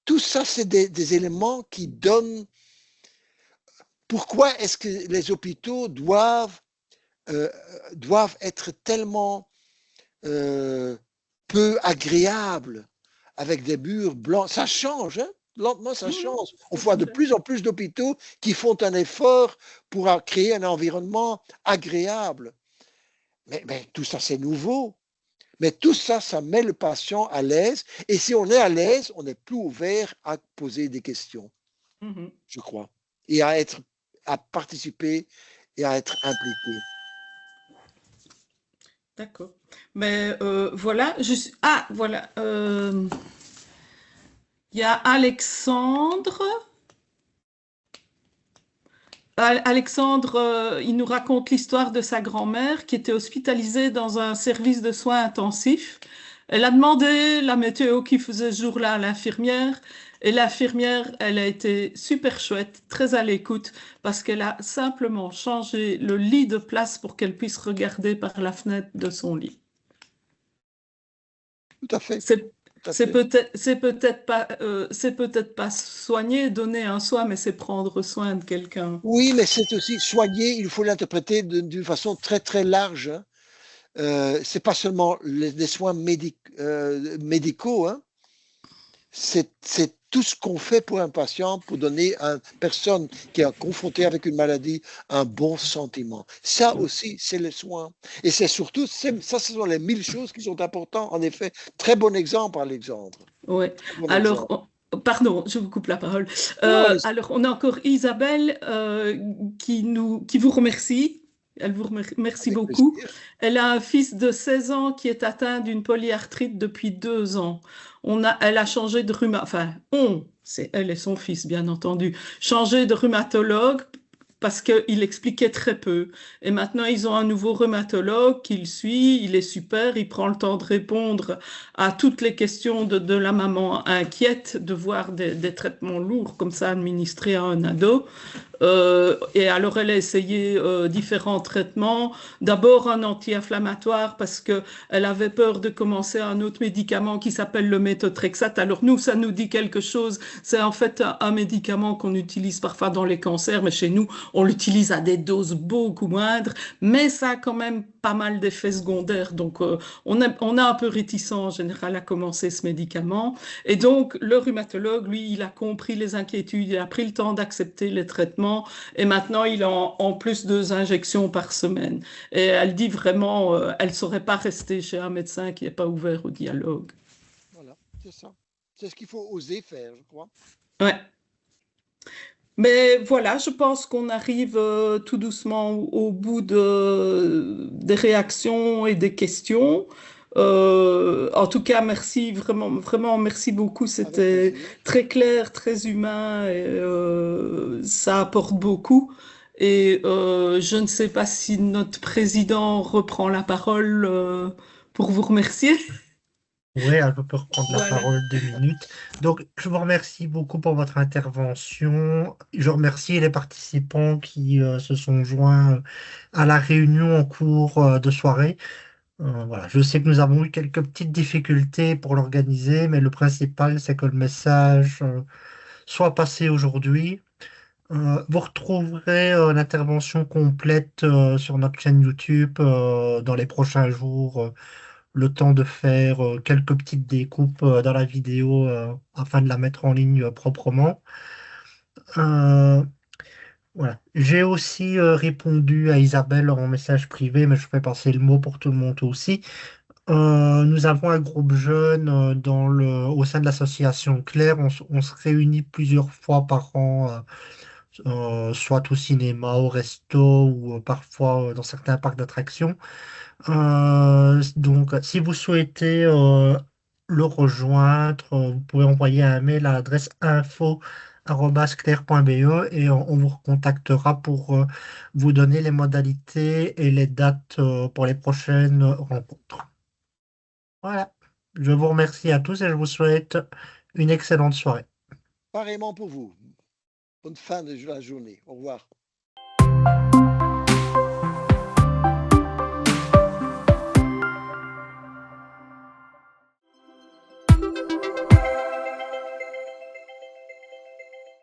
Tout ça, c'est des éléments qui donnent... Pourquoi est-ce que les hôpitaux doivent être tellement peu agréables, avec des murs blancs? Ça change, hein? Lentement, ça change. On voit de plus en plus d'hôpitaux qui font un effort pour créer un environnement agréable. Mais tout ça, c'est nouveau. Mais tout ça, ça met le patient à l'aise. Et si on est à l'aise, on est plus ouvert à poser des questions, je crois. Et à participer et à être impliqué. D'accord. Mais voilà, voilà. Il y a Alexandre. Alexandre, il nous raconte l'histoire de sa grand-mère qui était hospitalisée dans un service de soins intensifs. Elle a demandé la météo qu'il faisait ce jour-là à l'infirmière. Et l'infirmière, elle a été super chouette, très à l'écoute, parce qu'elle a simplement changé le lit de place pour qu'elle puisse regarder par la fenêtre de son lit. Tout à fait, C'est tout à fait. c'est peut-être pas soigner, donner un soin, mais c'est prendre soin de quelqu'un. Oui, mais c'est aussi soigner, il faut l'interpréter d'une façon très très large, hein. C'est pas seulement les soins médicaux, hein. C'est tout ce qu'on fait pour un patient pour donner à une personne qui est confrontée avec une maladie un bon sentiment. Ça aussi, c'est les soins. Et c'est surtout, ça, ce sont les 1000 choses qui sont importantes. En effet, très bon exemple, Alexandre. Ouais. Très bon Alors, exemple. pardon, je vous coupe la parole. Non, allez. Alors, on a encore Isabelle qui vous remercie. Elle vous remercie Avec beaucoup. plaisir. Elle a un fils de 16 ans qui est atteint d'une polyarthrite depuis 2 ans. Elle a changé de c'est elle et son fils, bien entendu, changé de rhumatologue parce qu'il expliquait très peu. Et maintenant, ils ont un nouveau rhumatologue qui le suit, il est super, il prend le temps de répondre à toutes les questions de la maman inquiète de voir des traitements lourds comme ça administrés à un ado. Et alors, elle a essayé différents traitements. D'abord, un anti-inflammatoire parce qu'elle avait peur de commencer un autre médicament qui s'appelle le méthotrexate. Alors, nous, ça nous dit quelque chose. C'est en fait un médicament qu'on utilise parfois dans les cancers, mais chez nous, on l'utilise à des doses beaucoup moindres. Mais ça a quand même pas mal d'effets secondaires. Donc, on a un peu réticent en général à commencer ce médicament. Et donc, le rhumatologue, lui, il a compris les inquiétudes, il a pris le temps d'accepter les traitements et maintenant il a en plus 2 injections par semaine. Et elle dit vraiment, elle ne saurait pas rester chez un médecin qui n'est pas ouvert au dialogue. Voilà, c'est ça. C'est ce qu'il faut oser faire, je crois. Ouais. Mais voilà, je pense qu'on arrive tout doucement au bout des réactions et des questions. En tout cas, merci vraiment, vraiment, merci beaucoup. Avec C'était plaisir. très clair, très humain et ça apporte beaucoup. Et je ne sais pas si notre président reprend la parole pour vous remercier. Oui, je peux reprendre la Voilà. parole 2 minutes. Donc, je vous remercie beaucoup pour votre intervention. Je remercie les participants qui se sont joints à la réunion en cours de soirée. Voilà, je sais que nous avons eu quelques petites difficultés pour l'organiser, mais le principal, c'est que le message soit passé aujourd'hui. Vous retrouverez l'intervention complète sur notre chaîne YouTube dans les prochains jours, le temps de faire quelques petites découpes dans la vidéo afin de la mettre en ligne proprement. Euh, voilà. J'ai aussi répondu à Isabelle en message privé, mais je fais passer le mot pour tout le monde aussi. Nous avons un groupe jeune au sein de l'association Claire. On se réunit plusieurs fois par an, soit au cinéma, au resto ou parfois dans certains parcs d'attractions. Donc, si vous souhaitez le rejoindre, vous pouvez envoyer un mail à l'adresse info@claire.be et on vous recontactera pour vous donner les modalités et les dates pour les prochaines rencontres. Voilà. Je vous remercie à tous et je vous souhaite une excellente soirée. Pareillement pour vous. Bonne fin de la journée. Au revoir.